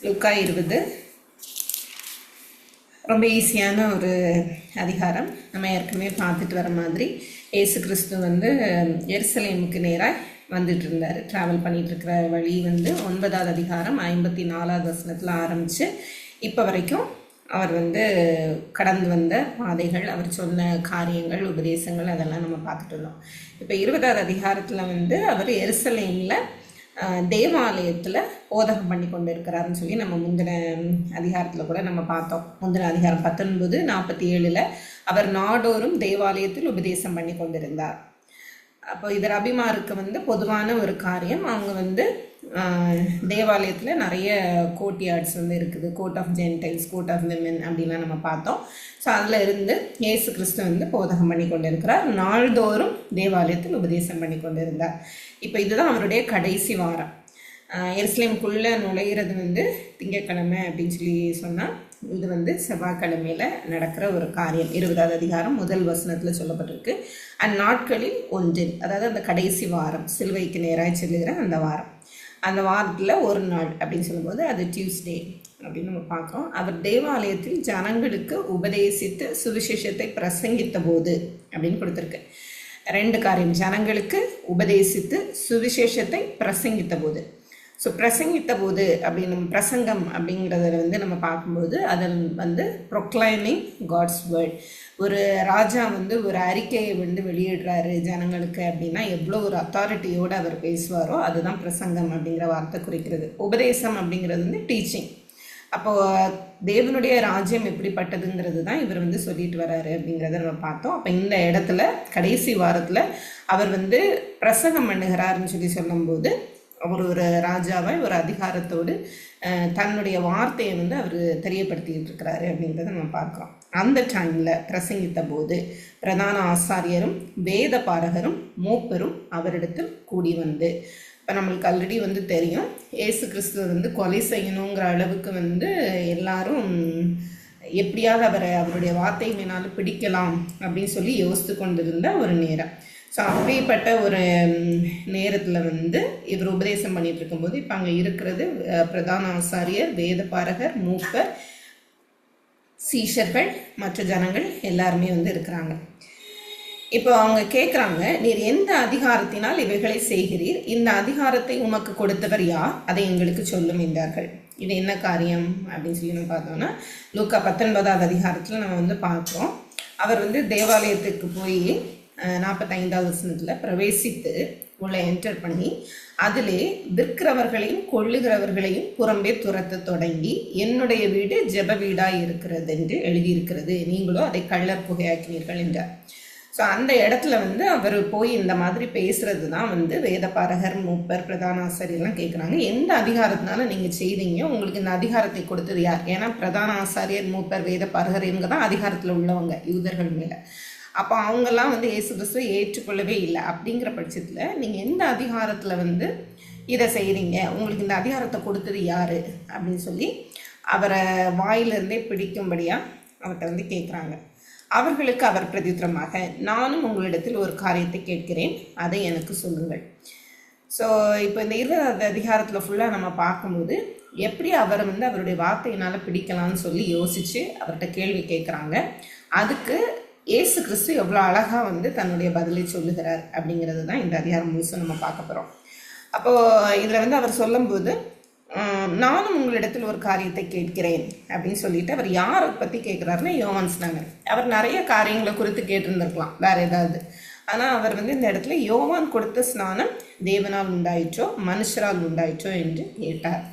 லூக்கா 20 ரொம்ப ஈஸியான ஒரு அதிகாரம். நம்ம ஏற்கனவே பார்த்துட்டு வர மாதிரி இயேசு கிறிஸ்து எருசலேமுக்கு நேராக வந்துட்டு இருந்தார். ட்ராவல் பண்ணிட்டு இருக்கிற வழி 9வது அதிகாரம் 54வது வசனத்தில் ஆரம்பித்து இப்போ வரைக்கும் அவர் கடந்து வந்த பாதைகள், அவர் சொன்ன காரியங்கள், உபதேசங்கள் அதெல்லாம் நம்ம பார்த்துட்டு இருந்தோம். இப்போ 20வது அதிகாரத்தில் அவர் எருசலேமில் தேவாலயத்தில் போதகம் பண்ணி கொண்டு இருக்கிறாருன்னு சொல்லி நம்ம முந்தின அதிகாரத்தில் கூட நம்ம பார்த்தோம். முந்தின அதிகாரம் 19:47 அவர் நாடோறும் தேவாலயத்தில் உபதேசம் பண்ணி கொண்டிருந்தார். அப்போ இது ரபிமாருக்கு பொதுவான ஒரு காரியம். அவங்க தேவாலயத்தில் நிறைய கோர்ட்யார்ட்ஸ் இருக்குது. Court of gentiles, court of women அப்படின்லாம் நம்ம பார்த்தோம். ஸோ அதில் இருந்து இயேசு கிறிஸ்து போதகம் பண்ணி கொண்டு இருக்கிறார். நாள்தோறும் தேவாலயத்தில் உபதேசம் பண்ணி கொண்டு இருந்தார். இப்போ இதுதான் அவருடைய கடைசி வாரம். எருசலேமுக்குள்ளே நுழையிறது திங்கட்கிழமை அப்படின்னு சொல்லி சொன்னால் இது செவ்வாய்க்கிழமையில் நடக்கிற ஒரு காரியம். 20வது அதிகாரம் 1 வசனத்தில் சொல்லப்பட்டிருக்கு. அந்நாட்களில் ஒன்றில், அதாவது அந்த கடைசி வாரம், சிலுவைக்கு நேராக செல்லுகிற அந்த வாரம், அந்த வாரத்தில் ஒரு நாள் அப்படின்னு சொல்லும்போது அது டியூஸ்டே அப்படின்னு நம்ம பார்க்குறோம். அவர் தேவாலயத்தில் ஜனங்களுக்கு உபதேசித்து சுவிசேஷத்தை பிரசங்கித்த போது அப்படின்னு கொடுத்துருக்கு. 2 காரியம், ஜனங்களுக்கு உபதேசித்து சுவிசேஷத்தை பிரசங்கித்த போது. ஸோ பிரசங்கித்த போது அப்படின்னு பிரசங்கம் அப்படிங்கிறத நம்ம பார்க்கும்போது அதில் ப்ரொக்ளைமிங் காட்ஸ் வேர்ட். ஒரு ராஜா ஒரு அறிக்கையை வெளியிடுறாரு ஜனங்களுக்கு அப்படின்னா எவ்வளோ ஒரு அத்தாரிட்டியோடு அவர் பேசுவாரோ அதுதான் பிரசங்கம் அப்படிங்கிற வார்த்தை குறிக்கிறது. உபதேசம் அப்படிங்கிறது டீச்சிங். அப்போது தேவனுடைய ராஜ்யம் எப்படிப்பட்டதுங்கிறது தான் இவர் சொல்லிட்டு வர்றாரு அப்படிங்கிறத நம்ம பார்த்தோம். அப்போ இந்த இடத்துல கடைசி வாரத்தில் அவர் பிரசங்கம் பண்ணுகிறாருன்னு சொல்லி சொல்லும்போது அவர் ஒரு ராஜாவை ஒரு அதிகாரத்தோடு தன்னுடைய வார்த்தையை அவர் தெரியப்படுத்திக்கிட்டு இருக்கிறாரு அப்படின்றத நம்ம பார்க்குறோம். அந்த டைமில் பிரசங்கித்த போது பிரதான ஆசாரியரும் வேத பாரகரும் மூப்பரும் அவரிடத்தில் கூடி இப்போ நம்மளுக்கு ஆல்ரெடி தெரியும், இயேசு கிறிஸ்துவ கொலை செய்யணுங்கிற அளவுக்கு எல்லாரும் எப்படியாவது அவருடைய வார்த்தை மேனாலும் பிடிக்கலாம் அப்படின்னு சொல்லி யோசித்து கொண்டிருந்த ஒரு நேரம். ஸோ அப்படிப்பட்ட ஒரு நேரத்தில் இவர் உபதேசம் பண்ணிட்டு இருக்கும்போது இப்போ அங்கே இருக்கிறது பிரதான ஆசாரியர், வேத பாரகர், மூப்பர், சீஷர்கள், மற்ற ஜனங்கள் எல்லாருமே இருக்கிறாங்க. இப்போ அவங்க கேட்குறாங்க, நீர் எந்த அதிகாரத்தினால் இவைகளை செய்கிறீர்? இந்த அதிகாரத்தை உமக்கு கொடுத்தவர் யார்? அதை எங்களுக்கு சொல்லும் என்றார்கள். இது என்ன காரியம் அப்படின்னு சொல்லி நம்ம பார்த்தோம்னா லூக்கா 19வது அதிகாரத்தில் நம்ம பார்க்குறோம். அவர் தேவாலயத்துக்கு போய் 45வது வசனத்தில் பிரவேசித்து உள்ள என்டர் பண்ணி அதிலே விற்கிறவர்களையும் கொள்ளுகிறவர்களையும் புறம்பே துரத்த தொடங்கி என்னுடைய வீடு ஜெப வீடாய் இருக்கிறது என்று எழுதியிருக்கிறது, நீங்களோ அதை கள்ளர் புகையாக்கினீர்கள் என்றார். ஸோ அந்த இடத்துல அவர் போய் இந்த மாதிரி பேசுறது தான் வேதபாரகர், மூப்பர், பிரதான ஆசாரியெல்லாம் கேட்குறாங்க, எந்த அதிகாரத்தினால நீங்கள் செய்தீங்க? உங்களுக்கு இந்த அதிகாரத்தை கொடுத்தது யார்? ஏன்னா பிரதான ஆசாரியர், மூப்பர், வேதபாரகர் இவங்க தான் அதிகாரத்தில் உள்ளவங்க யூதர்கள் மேலே. அப்போ அவங்கெல்லாம் இயேசு கிறிஸ்துவை ஏற்றுக்கொள்ளவே இல்லை. அப்படிங்கிற பட்சத்தில் நீங்கள் எந்த அதிகாரத்தில் இதை செய்கிறீங்க? உங்களுக்கு இந்த அதிகாரத்தை கொடுத்தது யார் அப்படின்னு சொல்லி அவரை வாயிலிருந்தே பிடிக்கும்படியாக அவர்கிட்ட கேட்குறாங்க. அவர்களுக்கு அவர் பிரதித்திரமாக, நானும் உங்களிடத்தில் ஒரு காரியத்தை கேட்கிறேன், அதை எனக்கு சொல்லுங்கள். ஸோ இப்போ இந்த 20வது அதிகாரத்தில் ஃபுல்லாக நம்ம பார்க்கும்போது எப்படி அவரை அவருடைய வார்த்தையினால் பிடிக்கலாம்னு சொல்லி யோசித்து அவர்கிட்ட கேள்வி கேட்குறாங்க. அதுக்கு இயேசு கிறிஸ்து எவ்வளோ அழகாக தன்னுடைய பதிலை சொல்லுகிறார் அப்படிங்கிறது தான் இந்த அதிகாரம் முழுசும் நம்ம பார்க்க போகிறோம். அப்போது இதில் அவர் சொல்லும்போது நானும் உங்களிடத்தில் ஒரு காரியத்தை கேட்கிறேன் அப்படின்னு சொல்லிட்டு அவர் யாரை பற்றி கேட்குறாருன்னா யோவான் ஸ்நானன். அவர் நிறைய காரியங்களை குறித்து கேட்டிருந்திருக்கலாம் வேறு ஏதாவது. ஆனால் அவர் இந்த இடத்துல யோவான் கொடுத்த ஸ்நானம் தேவனால் உண்டாயிற்றோ மனுஷரால் உண்டாயிற்றோ என்று கேட்டார்.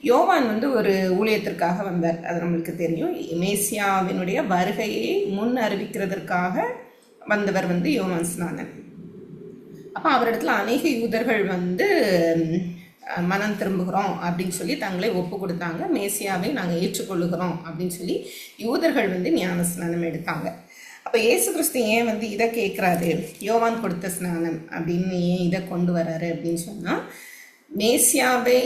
யோவான் ஒரு ஊழியத்திற்காக வந்தார், அது நம்மளுக்கு தெரியும். மேசியாவினுடைய வருகையை முன் அறிவிக்கிறதுக்காக வந்தவர் யோவான் ஸ்நானன். அப்போ அவரிடத்துல அநேக யூதர்கள் மனம் திரும்புகிறோம் அப்படின்னு சொல்லி தங்களை ஒப்பு கொடுத்தாங்க. மேசியாவை நாங்கள் ஏற்றுக்கொள்ளுகிறோம் அப்படின்னு சொல்லி யூதர்கள் ஞான ஸ்நானம் எடுத்தாங்க. அப்போ இயேசு கிறிஸ்து ஏன் இதை கேட்குறாரு, யோவான் கொடுத்த ஸ்நானம் அப்படின்னு ஏன் இதை கொண்டு வர்றாரு அப்படின்னு சொன்னால், மேசியாவை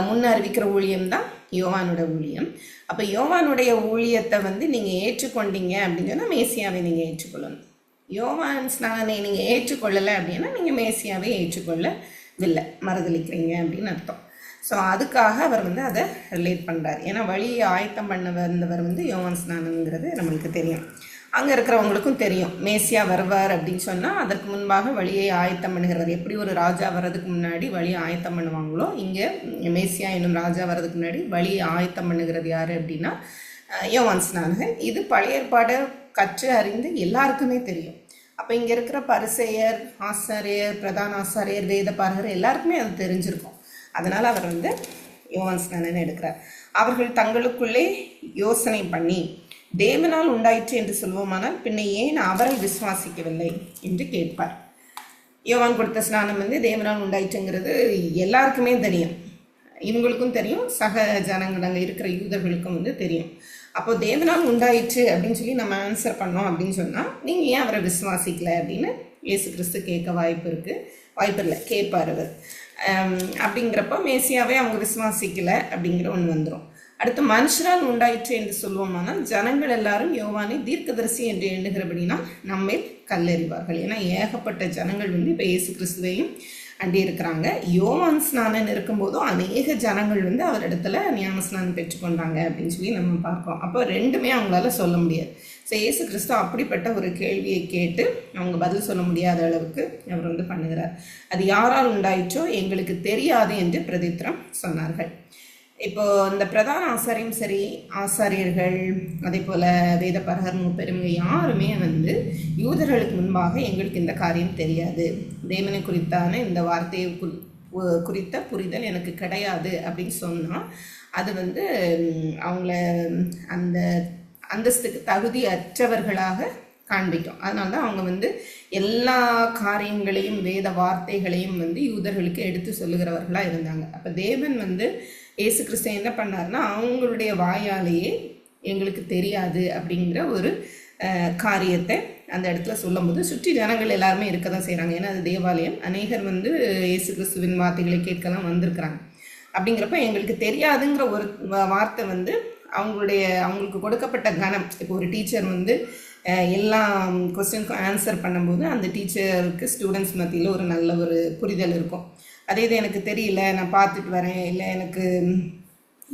முன் அறிவிக்கிற ஊழியம்தான் யோவானோட ஊழியம். அப்போ யோவானுடைய ஊழியத்தை நீங்கள் ஏற்றுக்கொண்டீங்க அப்படின்னு சொன்னால் மேசியாவை நீங்கள் ஏற்றுக்கொள்ளணும். யோவான் ஸ்நானனை நீங்கள் ஏற்றுக்கொள்ளலை அப்படின்னா நீங்கள் மேசியாவை ஏற்றுக்கொள்ளவில்லை, மறுதளிக்கிறீங்க அப்படின்னு அர்த்தம். ஸோ அதுக்காக அவர் வந்து அதை ரிலேட் பண்ணுறார். ஏன்னா வழியை ஆயத்தம் பண்ண வந்தவர் வந்து யோவான் ஸ்நானனுங்கிறது நம்மளுக்கு தெரியும். அங்கே இருக்கிறவங்களுக்கும் தெரியும் மேசியா வருவார் அப்படின்னு சொன்னால் அதற்கு முன்பாக வழியை ஆயத்தம் பண்ணுகிறவர். எப்படி ஒரு ராஜா வர்றதுக்கு முன்னாடி வழியை ஆயத்தம் பண்ணுவாங்களோ, இங்கே மேசியா என்னும் ராஜா வர்றதுக்கு முன்னாடி வழியை ஆயத்தம் பண்ணுகிறது யார் அப்படின்னா யோவான் ஸ்நானகன். இது பழைய ஏற்பாடை கற்று அறிந்து எல்லாருக்குமே தெரியும். அப்போ இங்கே இருக்கிற பரிசேயர், ஆசாரியர், பிரதான ஆசாரியர், வேத பாரகர் எல்லாருக்குமே அது தெரிஞ்சிருக்கும். அதனால் அவர் வந்து யோவான் ஸ்நானன் எடுக்கிறார். அவர்கள் தங்களுக்குள்ளே யோசனை பண்ணி தேவனால் உண்டாயிற்று என்று சொல்வோமானால் பின்ன ஏன் அவரை விசுவாசிக்கவில்லை என்று கேட்பார். யோவான் கொடுத்த ஸ்நானம் வந்து தேவனால் உண்டாயிற்றுங்கிறது எல்லாருக்குமே தெரியும், இவங்களுக்கும் தெரியும், சக ஜனங்கள் அங்கே இருக்கிற யூதர்களுக்கும் வந்து தெரியும். அப்போ தேவனால் உண்டாயிற்று அப்படின்னு சொல்லி நம்ம ஆன்சர் பண்ணோம் அப்படின்னு சொன்னால் நீங்கள் ஏன் அவரை விசுவாசிக்கலை அப்படின்னு இயேசு கிறிஸ்து கேட்க வாய்ப்பு இல்லை, கேட்பார் அவர். அப்படிங்கிறப்ப மேசியாவே அவங்க விசுவாசிக்கலை அப்படிங்கிற ஒன்று வந்துடும். அடுத்து மனுஷரால் உண்டாயிற்று என்று சொல்வோமானால் ஜனங்கள் எல்லாரும் யோவானை தீர்க்கதரிசி என்று எண்ணுகிறபடினா நம்மை கல்லறிவார்கள். ஏன்னா ஏகப்பட்ட ஜனங்கள் வந்து இப்போ இயேசு கிறிஸ்துவையும் அண்டி இருக்கிறாங்க. யோவான் ஸ்நானன் இருக்கும்போதும் அநேக ஜனங்கள் வந்து அவரிடத்துல ஞான ஸ்நானம் பெற்றுக்கொண்டாங்க அப்படின்னு சொல்லி நம்ம பார்க்கிறோம். அப்போ ரெண்டுமே அவங்களால சொல்ல முடியாது. ஸோ இயேசு கிறிஸ்து அப்படிப்பட்ட ஒரு கேள்வியை கேட்டு அவங்க பதில் சொல்ல முடியாத அளவுக்கு அவர் வந்து பண்ணுகிறார். அது யாரால் உண்டாயிற்றோ எங்களுக்கு தெரியாது என்று பிரதித்திரம் சொன்னார்கள். இப்போ இந்த பிரதான ஆசாரியும் சரி, ஆசாரியர்கள், அதே போல் வேத பரகர், மூப்பெருமை யாருமே வந்து யூதர்களுக்கு முன்பாக எங்களுக்கு இந்த காரியம் தெரியாது, தேவனை குறித்தான இந்த வார்த்தையை குறித்த புரிதல் எனக்கு கிடையாது அப்படின்னு சொன்னால் அது வந்து அவங்கள அந்த அந்தஸ்துக்கு தகுதி அற்றவர்களாக காண்பிக்கும். அதனால தான் அவங்க வந்து எல்லா காரியங்களையும் வேத வார்த்தைகளையும் வந்து யூதர்களுக்கு எடுத்து சொல்லுகிறவர்களாக இருந்தாங்க. அப்போ தேவன் வந்து இயேசு கிறிஸ்து என்ன பண்ணார்னா அவங்களுடைய வாயாலேயே எங்களுக்கு தெரியாது அப்படிங்கிற ஒரு காரியத்தை அந்த இடத்துல சொல்லும்போது சுற்றி ஜனங்கள் எல்லாருமே இருக்க தான் செய்கிறாங்க. ஏன்னா அது தேவாலயம், அநேகர் வந்து இயேசு கிறிஸ்துவின் வார்த்தைகளை கேட்கலாம் வந்திருக்கிறாங்க. அப்படிங்கிறப்ப எங்களுக்கு தெரியாதுங்கிற ஒரு வார்த்தை வந்து அவங்களுக்கு கொடுக்கப்பட்ட கனம். இப்போ ஒரு டீச்சர் வந்து எல்லா கொஸ்டினுக்கும் ஆன்சர் பண்ணும்போது அந்த டீச்சருக்கு ஸ்டூடெண்ட்ஸ் மத்தியில் ஒரு நல்ல ஒரு புரிதல் இருக்கும். அதே இது எனக்கு தெரியல, நான் பார்த்துட்டு வரேன், இல்லை எனக்கு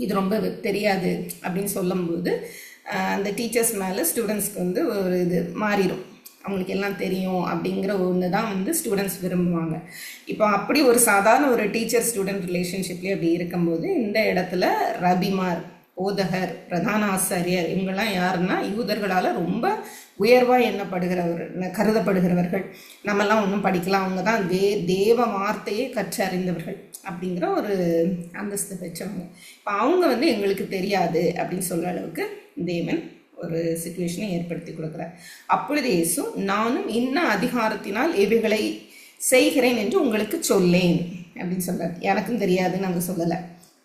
இது ரொம்ப தெரியாது அப்படின்னு சொல்லும்போது அந்த டீச்சர்ஸ் மேலே ஸ்டூடெண்ட்ஸ்க்கு வந்து ஒரு இது மாறிடும். அவங்களுக்கு எல்லாம் தெரியும் அப்படிங்கிற ஒன்று தான் வந்து ஸ்டூடெண்ட்ஸ் விரும்புவாங்க. இப்போ அப்படி ஒரு சாதாரண ஒரு டீச்சர் ஸ்டூடெண்ட் ரிலேஷன்ஷிப்லேயே அப்படி இருக்கும்போது இந்த இடத்துல ரபிமார், போதகர், பிரதான ஆசாரியர் இவங்கெல்லாம் யாருன்னா யூதர்களால் ரொம்ப உயர்வாக கருதப்படுகிறவர்கள். நம்மெல்லாம் ஒன்றும் படிக்கலாம், அவங்க தான் தேவ வார்த்தையை கற்றறிந்தவர்கள் அப்படிங்கிற ஒரு அந்தஸ்து பெற்றவங்க. இப்போ அவங்க வந்து எங்களுக்கு தெரியாது அப்படின்னு சொல்கிற அளவுக்கு தேவன் ஒரு சிச்சுவேஷனை ஏற்படுத்தி கொடுக்குறார். அப்பொழுது இயேசு நானும் இன்ன அதிகாரத்தினால் இவைகளை செய்கிறேன் என்று உங்களுக்கு சொல்லேன் அப்படின்னு சொல்கிறார். எனக்கும் தெரியாதுன்னு அவங்க சொல்லலை.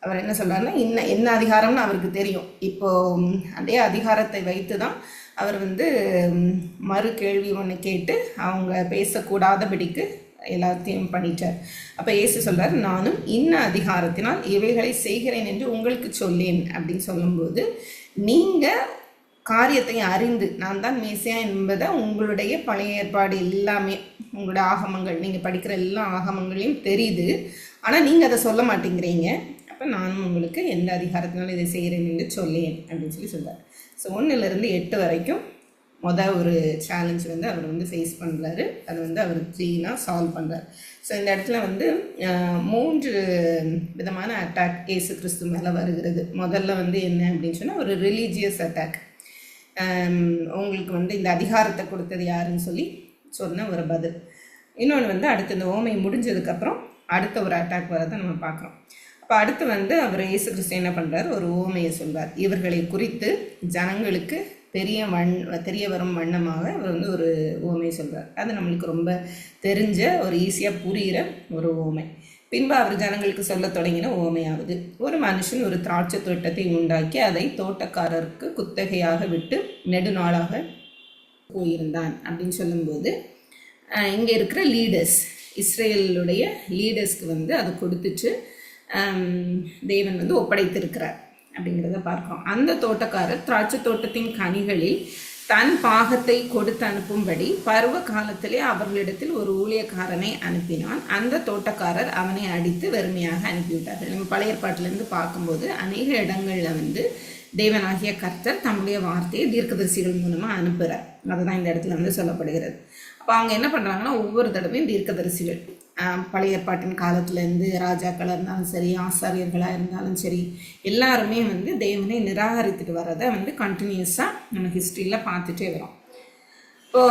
அவர் என்ன சொல்கிறாருன்னா என்ன அதிகாரம்னு அவருக்கு தெரியும். இப்போது அதே அதிகாரத்தை வைத்து தான் அவர் வந்து மறு கேள்வி ஒன்று கேட்டு அவங்க பேசக்கூடாதபடிக்கு எல்லாத்தையும் பண்ணிட்டார். அப்போ இயேசு சொல்கிறார் நானும் இன்ன அதிகாரத்தினால் இவைகளை செய்கிறேன் என்று உங்களுக்கு சொல்லேன் அப்படின்னு சொல்லும்போது நீங்கள் காரியத்தை அறிந்து நான் தான் மேசியா என்பதை உங்களுடைய பழைய ஏற்பாடு எல்லாமே உங்களுடைய ஆகமங்கள் நீங்கள் படிக்கிற எல்லா ஆகமங்களையும் தெரியுது, ஆனால் நீங்கள் அதை சொல்ல மாட்டேங்கிறீங்க. அப்போ நானும் உங்களுக்கு எந்த அதிகாரத்தினாலும் இதை செய்கிறேன் என்று சொல்லேன் அப்படின்னு சொல்லி சொல்கிறார். ஸோ 1-8 வரைக்கும் ஒரு சேலஞ்ச் வந்து அவர் வந்து ஃபேஸ் பண்ணுறாரு. அதை வந்து அவர் க்ளீனாக சால்வ் பண்ணுறார். ஸோ இந்த இடத்துல வந்து 3 விதமான அட்டாக் இயேசு கிறிஸ்து மேலே வருகிறது. முதல்ல வந்து என்ன அப்படின்னு சொன்னால் ஒரு ரிலீஜியஸ் அட்டாக். உங்களுக்கு வந்து இந்த அதிகாரத்தை கொடுத்தது யாருன்னு சொல்லி சொன்ன ஒரு பதில். இன்னொன்று வந்து அடுத்து இந்த ஓமை முடிஞ்சதுக்கப்புறம் அடுத்த ஒரு அட்டாக் வரதை நம்ம பார்க்குறோம். அப்போ அடுத்து வந்து அவர் இயேசு கிறிஸ்து என்ன பண்ணுறார், ஒரு ஓமையை சொல்வார். இவர்களை குறித்து ஜனங்களுக்கு தெரிய வரும் வண்ணமாக அவர் வந்து ஒரு ஓமையை சொல்வார். அது நம்மளுக்கு ரொம்ப தெரிஞ்ச ஒரு ஈஸியாக புரிகிற ஒரு ஓமை. பின்பு அவர் ஜனங்களுக்கு சொல்ல தொடங்கின ஓமையாவது, ஒரு மனுஷன் ஒரு திராட்சை தோட்டத்தை உண்டாக்கி அதை தோட்டக்காரருக்கு குத்தகையாக விட்டு நெடுநாளாக போயிருந்தான் அப்படின்னு சொல்லும்போது இங்கே இருக்கிற லீடர்ஸ், இஸ்ரேலுடைய லீடர்ஸ்க்கு வந்து அதை கொடுத்துட்டு தேவன் வந்து ஒப்படைத்திருக்கிறார் அப்படிங்கிறத பார்க்கிறோம். அந்த தோட்டக்காரர் திராட்சை தோட்டத்தின் கனிகளில் தன் பாகத்தை கொடுத்து அனுப்பும்படி பருவ காலத்திலே அவர்களிடத்தில் ஒரு ஊழியக்காரனை அனுப்பினான். அந்த தோட்டக்காரர் அவனை அடித்து வெறுமையாக அனுப்பிவிட்டார்கள். நம்ம பழைய ஏற்பாட்டிலேருந்து பார்க்கும்போது அநேக இடங்களில் வந்து தேவனாகிய கர்த்தர் தம்முடைய வார்த்தையை தீர்க்கதரிசிகள் மூலமாக அனுப்புகிறார். அதுதான் இந்த இடத்துல வந்து சொல்லப்படுகிறது. அப்போ அவங்க என்ன பண்ணுறாங்கன்னா, ஒவ்வொரு தடவையும் தீர்க்கதரிசிகள் பழைய ஏற்பாட்டின் காலத்துலேருந்து ராஜாக்களாக இருந்தாலும் சரி, ஆசாரியர்களாக இருந்தாலும் சரி, எல்லாருமே வந்து தேவனை நிராகரித்துட்டு வர்றதை வந்து கண்டினியூஸாக நம்ம ஹிஸ்ட்ரியில் பார்த்துட்டே வரோம். இப்போ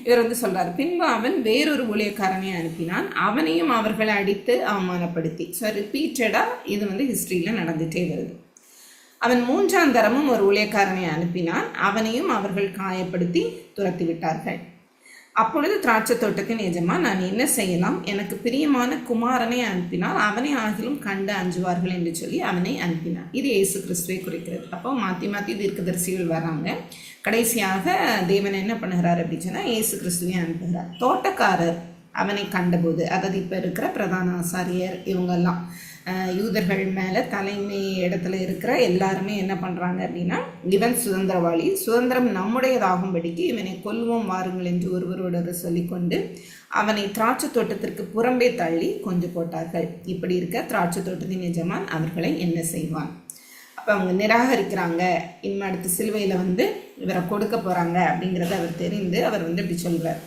இவர் வந்து சொல்கிறார், பின்பு அவன் வேறொரு ஊழியக்காரனை அனுப்பினான், அவனையும் அவர்களை அடித்து அவமானப்படுத்தி. ஸோ ரிப்பீட்டடாக இது வந்து ஹிஸ்ட்ரியில் நடந்துகிட்டே வருது. அவன் 3ஆம் தரமும் ஒரு ஊழியக்காரனை அனுப்பினான், அவனையும் அவர்கள் காயப்படுத்தி துரத்தி விட்டார்கள். அப்பொழுது திராட்சை தோட்டத்தின் எஜமான், நான் என்ன செய்யலாம்? எனக்கு பிரியமான குமாரனை அனுப்பினால் அவனை ஆகிலும் கண்டு அஞ்சுவார்கள் என்று சொல்லி அவனை அனுப்பினான். இது இயேசு கிறிஸ்துவை குறிக்கிறது. அப்போ மாற்றி மாற்றி தீர்க்கதரிசிகள் வராங்க. கடைசியாக தேவன் என்ன பண்ணுகிறார் அப்படின்னு சொன்னால் இயேசு கிறிஸ்துவை அனுப்புகிறார். தோட்டக்காரர் அவனை கண்டபோது, அதாவது இப்போ இருக்கிற பிரதான ஆசாரியர் இவங்கெல்லாம் யூதர்கள் மேலே தலைமை இடத்துல இருக்கிற எல்லாருமே என்ன பண்ணுறாங்க அப்படின்னா, இவன் சுதந்திரவாளி, சுதந்திரம் நம்முடையதாகும்படிக்கு இவனை கொல்வோம் வாருங்கள் என்று ஒருவரோடு சொல்லிக்கொண்டு அவனை திராட்சை தோட்டத்திற்கு புறம்பே தள்ளி கொண்டு போட்டார்கள். இப்படி இருக்க திராட்சை தோட்டத்தின் எஜமான் அவர்களை என்ன செய்வான்? அப்போ அவங்க நிராகரிக்கிறாங்க. இனிமே அடுத்த சிலுவையில் வந்து இவரை கொடுக்க போகிறாங்க அப்படிங்கிறத அவர் தெரிந்து அவர் வந்து இப்படி சொல்கிறார்,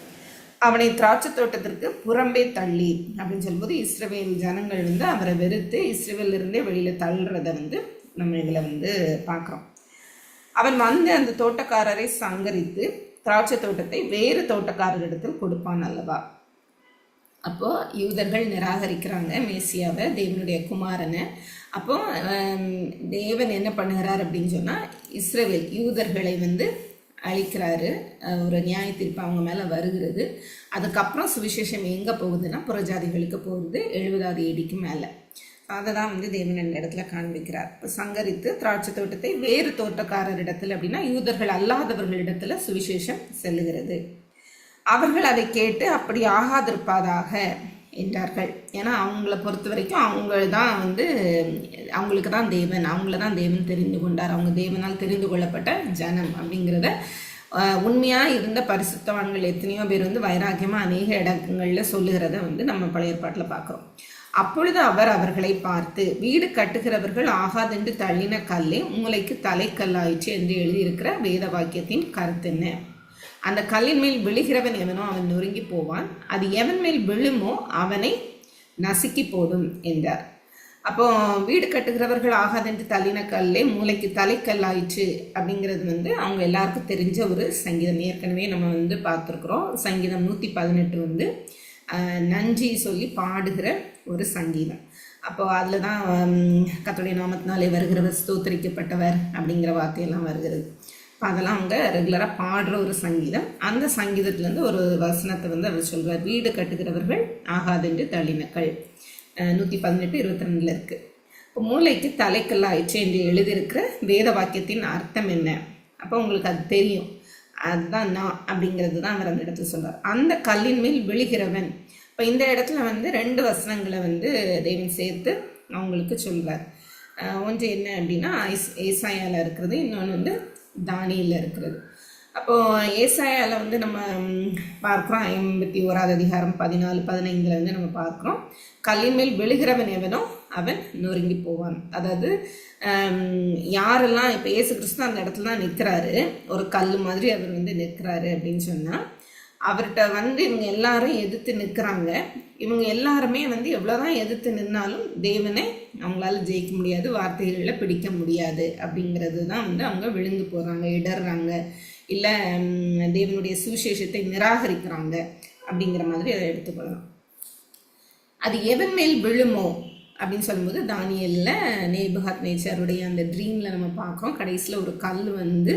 அவனை திராட்சை தோட்டத்திற்கு புறம்பே தள்ளி அப்படின்னு சொல்லும்போது இஸ்ரவேல் ஜனங்கள் வந்து அவரை வெறுத்து இஸ்ரவேலிருந்தே வெளியில் தள்ளுறதை வந்து நம்ம இதில் வந்து பார்க்குறோம். அவன் வந்து அந்த தோட்டக்காரரை சங்கரித்து திராட்சை தோட்டத்தை வேறு தோட்டக்காரரிடத்தில் கொடுப்பான் அல்லவா? அப்போது யூதர்கள் நிராகரிக்கிறாங்க மேசியாவை, தேவனுடைய குமாரனை. அப்போது தேவன் என்ன பண்ணுகிறார் அப்படின்னு சொன்னால் இஸ்ரவேல் யூதர்களை வந்து அழிக்கிறாரு. ஒரு நியாய தீர்ப்பு அவங்க மேலே வருகிறது. அதுக்கப்புறம் சுவிசேஷம் எங்கே போகுதுன்னா புறஜாதிகளுக்கு போகுது 70வது AD மேலே. அதை தான் வந்து தேவன் இந்த இடத்துல காண்பிக்கிறார். இப்போ சங்கரித்து திராட்சை தோட்டத்தை வேறு தோட்டக்காரரிடத்தில் அப்படின்னா யூதர்கள் அல்லாதவர்களிடத்தில் சுவிசேஷம் செல்லுகிறது. அவர்கள் அதை கேட்டு அப்படி ஆகாதிருப்பதாக என்றார்கள். ஏன்னா அவங்கள பொறுத்த வரைக்கும் அவங்களுக்கு தான் தேவன், அவங்கள தான் தேவன் தெரிந்து கொண்டார், அவங்க தேவனால் தெரிந்து கொள்ளப்பட்ட ஜனம் அப்படிங்கிறத உண்மையாக இருந்த பரிசுத்தவான்கள் எத்தனையோ பேர் வந்து வைராக்கியமாக அநேக இடங்களில் சொல்லுகிறத வந்து நம்ம பழைய ஏற்பாட்டில் பார்க்குறோம். அப்பொழுது அவர் அவர்களை பார்த்து, வீடு கட்டுகிறவர்கள் ஆகாதென்று தள்ளின கல்லே மூளைக்கு தலைக்கல்லாயிற்று என்று எழுதியிருக்கிற வேத வாக்கியத்தின் கருத்து என்ன? அந்த கல்லின் மேல் விழுகிறவன் எவனோ அவன் நொறுங்கி போவான், அது எவன் மேல் விழுமோ அவனை நசுக்கி போடும் என்றார். அப்போ வீடு கட்டுகிறவர்கள் ஆகாதென்று தள்ளின கல்லே மூளைக்கு தலைக்கல்லாயிற்று அப்படிங்கிறது வந்து அவங்க எல்லாருக்கும் தெரிஞ்ச ஒரு சங்கீதம். ஏற்கனவே நம்ம வந்து பார்த்துருக்குறோம். சங்கீதம் 118 வந்து நன்றி சொல்லி பாடுகிற ஒரு சங்கீதம். அப்போ அதில் தான் கர்த்தருடைய நாமத்தினாலே வருகிறவர் ஸ்தோத்திரிக்கப்பட்டவர் அப்படிங்கிற வார்த்தையெல்லாம் வருகிறது. இப்போ அதெல்லாம் அவங்க ரெகுலராக பாடுற ஒரு சங்கீதம். அந்த சங்கீதத்துலேருந்து ஒரு வசனத்தை வந்து அவர் சொல்வார், வீடு கட்டுகிறவர்கள் ஆகாதென்று தள்ளினக்கள். 118:22 இருக்குது. இப்போ மூளைக்கு தலைக்கல்லாயிற்று என்று எழுதியிருக்கிற வேத வாக்கியத்தின் அர்த்தம் என்ன? அப்போ உங்களுக்கு அது தெரியும். அதுதான் நான் அப்படிங்கிறது தான் அவர் அந்த இடத்துல சொல்கிறார். அந்த கல்லின் மேல் விழுகிறவன். இப்போ இந்த இடத்துல வந்து 2 வசனங்களை வந்து தேவன் சேர்த்து அவங்களுக்கு சொல்கிறார். ஒன்று என்ன அப்படின்னா ஏசாயாவில் இருக்கிறது, இன்னொன்று வந்து தானியேலில் இருக்கிறது. அப்போது ஏசாயாவில் வந்து நம்ம பார்க்குறோம் 51வது அதிகாரம் 14-15 வந்து நம்ம பார்க்குறோம், கல்லின் மேல் விழுகிறவன் எவனோ அவன் நொறுங்கி போவான். அதாவது யாரெல்லாம் இப்போ இயேசு கிறிஸ்து அந்த இடத்துல தான் நிற்கிறாரு, ஒரு கல் மாதிரி அவர் வந்து நிற்கிறாரு அப்படின்னு சொன்னால், அவர்கிட்ட வந்து இவங்க எல்லாரும் எதிர்த்து நிற்கிறாங்க. இவங்க எல்லாருமே வந்து எவ்வளோதான் எதிர்த்து நின்னாலும் தேவனை அவங்களால ஜெயிக்க முடியாது, வார்த்தைகளில் பிடிக்க முடியாது அப்படிங்கிறது தான் வந்து அவங்க விழுந்து போகிறாங்க, இடர்றாங்க, இல்லை தேவனுடைய சுவிசேஷத்தை நிராகரிக்கிறாங்க அப்படிங்கிற மாதிரி அதை எடுத்துக்கொள்ளலாம். அது எவன் மேல் விழுமோ அப்படின்னு சொல்லும்போது தானியேலில் நேபுகாத் நேச்சருடைய அந்த ட்ரீமில் நம்ம பார்க்குறோம். கடைசியில் ஒரு கல் வந்து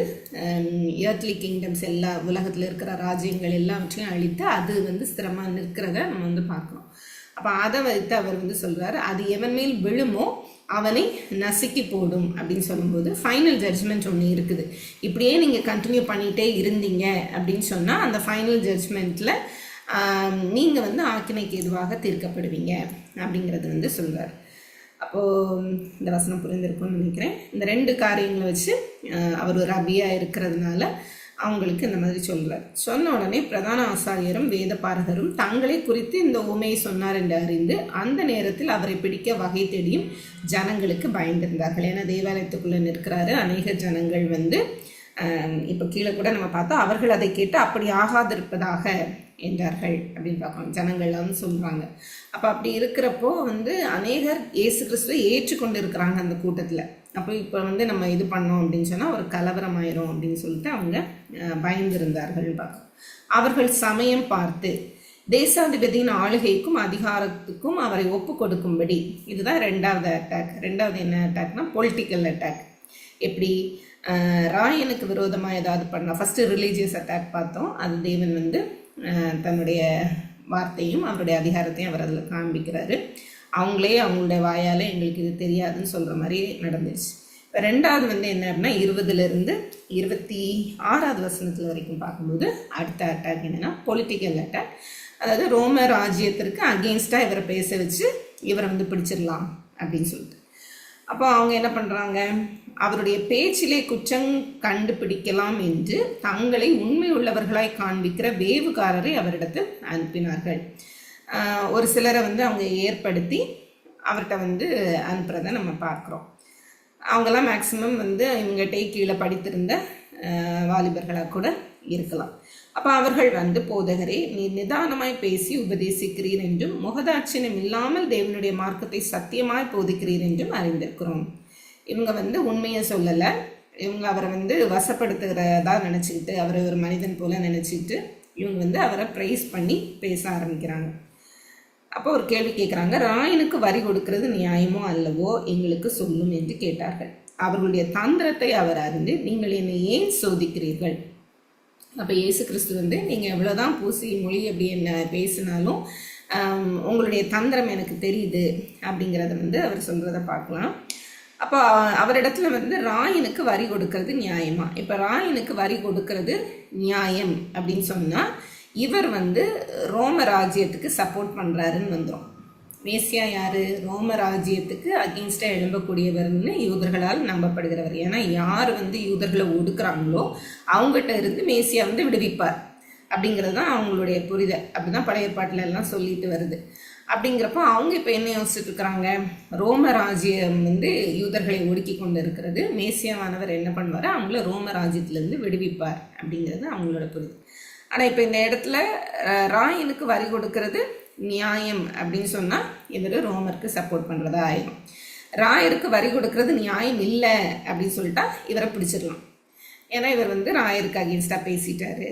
எர்த்லி கிங்டம்ஸ் எல்லா உலகத்தில் இருக்கிற ராஜ்யங்கள் எல்லாவற்றையும் அழித்து அது வந்து ஸ்திரமாக நிற்கிறத நம்ம வந்து பார்க்குறோம். அப்போ அதை வைத்து அவர் வந்து சொல்கிறார், அது எவன் மேல் விழுமோ அவனை நசுக்கி போடும் அப்படின்னு சொல்லும்போது ஃபைனல் ஜட்ஜ்மெண்ட் ஒன்று இருக்குது. இப்படியே நீங்கள் கண்டினியூ பண்ணிகிட்டே இருந்தீங்க அப்படின்னு சொன்னால் அந்த ஃபைனல் ஜட்ஜ்மெண்ட்டில் நீங்கள் வந்து ஆக்கினைக்கு எதுவாக தீர்க்கப்படுவீங்க அப்படிங்கிறது வந்து சொல்கிறார். அப்போது இந்த வசனம் புரிந்திருக்கும்னு நினைக்கிறேன். இந்த 2 காரியங்களை வச்சு அவர் ஒரு ரபியாக இருக்கிறதுனால அவங்களுக்கு இந்த மாதிரி சொல்றார். சொன்ன உடனே பிரதான ஆசாரியரும் வேதபாரகரும் தங்களை குறித்து இந்த உவமையை சொன்னார் என்று அறிந்து அந்த நேரத்தில் அவரை பிடிக்க வகை தேடியும் ஜனங்களுக்கு பயந்திருந்தார்கள். ஏன்னா தேவாலயத்துக்குள்ள நிற்கிறாரு. அநேக ஜனங்கள் வந்து இப்போ கீழே கூட நம்ம பார்த்தோம், அவர்கள் அதை கேட்டு அப்படி ஆகாதிருப்பதாக என்றார்கள் அப்படின்னு பார்க்கலாம். ஜனங்கள்லாம் சொல்கிறாங்க. அப்போ அப்படி இருக்கிறப்போ வந்து அநேகர் இயேசு கிறிஸ்துவை ஏற்றுக்கொண்டு இருக்கிறாங்க அந்த கூட்டத்தில். அப்போ இப்போ வந்து நம்ம இது பண்ணோம் அப்படின்னு சொன்னால் ஒரு கலவரம் ஆயிரும் அப்படின்னு சொல்லிட்டு அவங்க பயந்திருந்தார்கள் பார்க்கலாம். அவர்கள் சமயம் பார்த்து தேசாதிபதியின் ஆளுகைக்கும் அதிகாரத்துக்கும் அவரை ஒப்பு கொடுக்கும்படி, இதுதான் ரெண்டாவது அட்டாக். ரெண்டாவது என்ன அட்டாக்னா பொலிட்டிக்கல் அட்டாக். எப்படி ராயனுக்கு விரோதமாக ஏதாவது பண்ணால், ஃபஸ்ட்டு ரிலீஜியஸ் அட்டாக் பார்த்தோம். அது தேவன் வந்து தன்னுடைய வார்த்தையும் அவருடைய அதிகாரத்தையும் அவர் அதில் காண்பிக்கிறாரு. அவங்களே அவங்களுடைய வாயால் எங்களுக்கு இது தெரியாதுன்னு சொல்கிற மாதிரி நடந்துச்சு. இப்போ ரெண்டாவது வந்து என்ன அப்படின்னா 20லேருந்து 26வது வசனத்தில் வரைக்கும் பார்க்கும்போது அடுத்த அட்டாக் என்னென்னா பொலிட்டிக்கல் அட்டாக். அதாவது ரோம ராஜ்யத்திற்கு அகெயின்ஸ்டாக இவரை பேச வச்சு இவரை வந்து பிடிச்சிடலாம் அப்படின்னு சொல்லிட்டு. அப்போ அவங்க என்ன பண்ணுறாங்க, அவருடைய பேச்சிலே குற்றம் கண்டுபிடிக்கலாம் என்று தங்களை உண்மை உள்ளவர்களாய் காண்பிக்கிற வேவுகாரரை அவரிடத்தில் அனுப்பினார்கள். ஒரு சிலரை வந்து அவங்க ஏற்படுத்தி அவர்கிட்ட வந்து அனுப்புறதை நம்ம பார்க்குறோம். அவங்கெல்லாம் மேக்சிமம் வந்து இவங்ககிட்ட கீழே படித்திருந்த வாலிபர்களாக கூட இருக்கலாம். அப்போ அவர்கள் வந்து, போதகரே, நீர் நிதானமாய் பேசி உபதேசிக்கிறீர் என்றும் முகதாட்சியம் இல்லாமல் தேவனுடைய மார்க்கத்தை சத்தியமாய் போதிக்கிறீர் என்றும் அறிந்திருக்கிறோம். இவங்க வந்து உண்மையை சொல்லலை, இவங்க அவரை வந்து வசப்படுத்துகிறதா நினச்சிக்கிட்டு, அவரை ஒரு மனிதன் போல நினச்சிக்கிட்டு இவங்க வந்து அவரை ப்ரைஸ் பண்ணி பேச ஆரம்பிக்கிறாங்க. அப்போ ஒரு கேள்வி கேட்குறாங்க, ராயனுக்கு வரி கொடுக்கிறது நியாயமோ அல்லவோ எங்களுக்கு சொல்லும் என்று கேட்டார்கள். அவர்களுடைய தந்திரத்தை அவர் அறிந்து, நீங்கள் என்னை ஏன் சோதிக்கிறீர்கள்? அப்போ இயேசு கிறிஸ்து வந்து, நீங்கள் எவ்வளோதான் பூசி மொழி அப்படி என்ன பேசினாலும் உங்களுடைய தந்திரம் எனக்கு தெரியுது அப்படிங்கிறத வந்து அவர் சொல்கிறத பார்க்கலாம். அப்போ அவரிடத்துல வந்து ராயனுக்கு வரி கொடுக்கறது நியாயமா? இப்போ ராயனுக்கு வரி கொடுக்கறது நியாயம் அப்படின்னு சொன்னால் இவர் வந்து ரோம ராஜ்யத்துக்கு சப்போர்ட் பண்ணுறாருன்னு வந்துடும். மேசியா யார்? ரோம ராஜ்யத்துக்கு அகெயின்ஸ்டாக எழும்பக்கூடியவர்னு யூதர்களால் நம்பப்படுகிறவர். ஏன்னா யார் வந்து யூதர்களை ஒடுக்குறாங்களோ அவங்ககிட்ட இருந்து மேசியா வந்து விடுவிப்பார் அப்படிங்கிறது தான் அவங்களுடைய புரிதல். அப்படி தான் பழைய ஏற்பாட்டில் எல்லாம் சொல்லிட்டு வருது. அப்படிங்கிறப்போ அவங்க இப்போ என்ன யோசிச்சுட்டு இருக்கிறாங்க, ரோம ராஜ்யம் வந்து யூதர்களை ஒடுக்கி கொண்டு இருக்கிறது, மேசியாவானவர் என்ன பண்ணுவார், அவங்கள ரோம ராஜ்யத்திலேருந்து விடுவிப்பார் அப்படிங்கிறது அவங்களோட புரிதல். ஆனால் இப்போ இந்த இடத்துல ராயனுக்கு வரி கொடுக்கறது நியாயம் அப்படின்னு சொன்னால் இவர் ரோமருக்கு சப்போர்ட் பண்ணுறதா ஆயிடும். ராயருக்கு வரி கொடுக்கறது நியாயம் இல்லை அப்படின்னு சொல்லிட்டா இவரை பிடிச்சிடலாம். ஏன்னா இவர் வந்து ராயருக்கு அகெயின்ஸ்டாக பேசிட்டாரு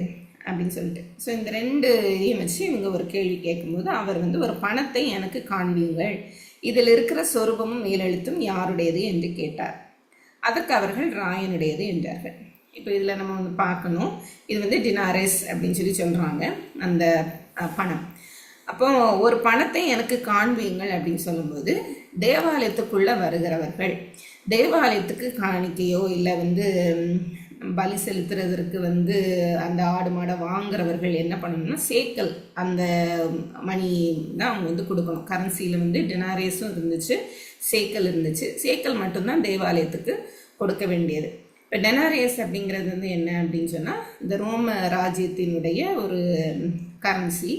அப்படின்னு சொல்லிட்டு. ஸோ இந்த ரெண்டு இதையும் வச்சு இவங்க ஒரு கேள்வி கேட்கும்போது அவர் வந்து, ஒரு பணத்தை எனக்கு காண்பீங்கள், இதில் இருக்கிற சொரூபமும் மேலெழுத்தும் யாருடையது என்று கேட்டார். அதற்கு அவர்கள் ராயனுடையது என்றார்கள். இப்போ இதில் நம்ம வந்து பார்க்கணும், இது வந்து டினாரஸ் அப்படின்னு சொல்லி சொல்கிறாங்க அந்த பணம். அப்போ ஒரு பணத்தை எனக்கு காண்பீங்கள் அப்படின்னு சொல்லும்போது தேவாலயத்துக்குள்ளே வருகிறவர்கள் தேவாலயத்துக்கு காணிக்கையோ இல்லை வந்து பலி செலுத்துறதற்கு வந்து அந்த ஆடு மாடை வாங்குறவர்கள் என்ன பண்ணணும்னா சேக்கல், அந்த மணி தான் அவங்க வந்து கொடுக்கணும். கரன்சியில் வந்து டினாரேஸும் இருந்துச்சு, சேக்கல் இருந்துச்சு. சேக்கல் மட்டும்தான் தேவாலயத்துக்கு கொடுக்க வேண்டியது. இப்போ டெனாரியஸ் அப்படிங்கிறது வந்து என்ன அப்படின்னு சொன்னால் இந்த ரோம ராஜ்யத்தினுடைய ஒரு கரன்சி.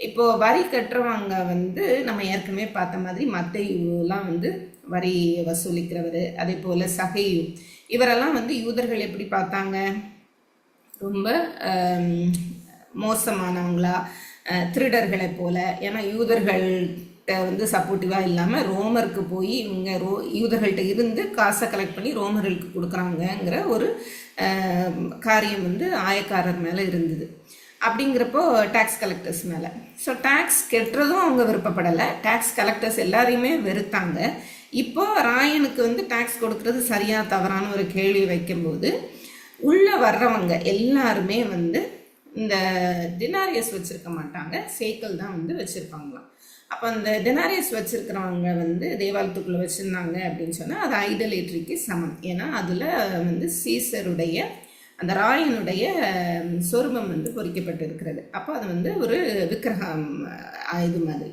இப்போது வரி கட்டுறவங்க வந்து நம்ம ஏற்கனவே பார்த்த மாதிரி மத்தேயுலாம் வந்து வரி வசூலிக்கிறவர், அதே போல் சகையு, இவரெல்லாம் வந்து யூதர்கள் எப்படி பார்த்தாங்க, ரொம்ப மோசமானவங்களா, திருடர்களை போல. ஏன்னா யூதர்கள் வந்து சப்போர்ட்டிவாக இல்லாமல் ரோமருக்கு போய் இவங்க யூதர்கள்ட்ட இருந்து காசை கலெக்ட் பண்ணி ரோமர்களுக்கு கொடுக்குறாங்கங்கிற ஒரு காரியம் வந்து ஆயக்காரர் மேலே இருந்தது. அப்படிங்கிறப்போ டேக்ஸ் கலெக்டர்ஸ் மேலே. ஸோ டேக்ஸ் கெட்டுறதும் அவங்க விருப்பப்படலை, டேக்ஸ் கலெக்டர்ஸ் எல்லாரையுமே வெறுத்தாங்க. இப்போ ராயனுக்கு வந்து டேக்ஸ் கொடுக்கறது சரியா தவறான ஒரு கேள்வி வைக்கும்போது உள்ளே வர்றவங்க எல்லாருமே வந்து இந்த டினாரியஸ் வச்சுருக்க மாட்டாங்க, சேக்கல் தான் வந்து வச்சுருப்பாங்களாம். அப்போ அந்த டினாரியஸ் வச்சுருக்கிறவங்க வந்து தேவாலயத்துக்குள்ளே வச்சுருந்தாங்க அப்படின்னு சொன்னால் அது ஐடலேட்ரிக்கு சமம். ஏன்னா அதில் வந்து சீசருடைய அந்த ராயனுடைய சொருபம் வந்து பொறிக்கப்பட்டு இருக்கிறது. அப்போ அது வந்து ஒரு விக்கிரகம் இது மாதிரி,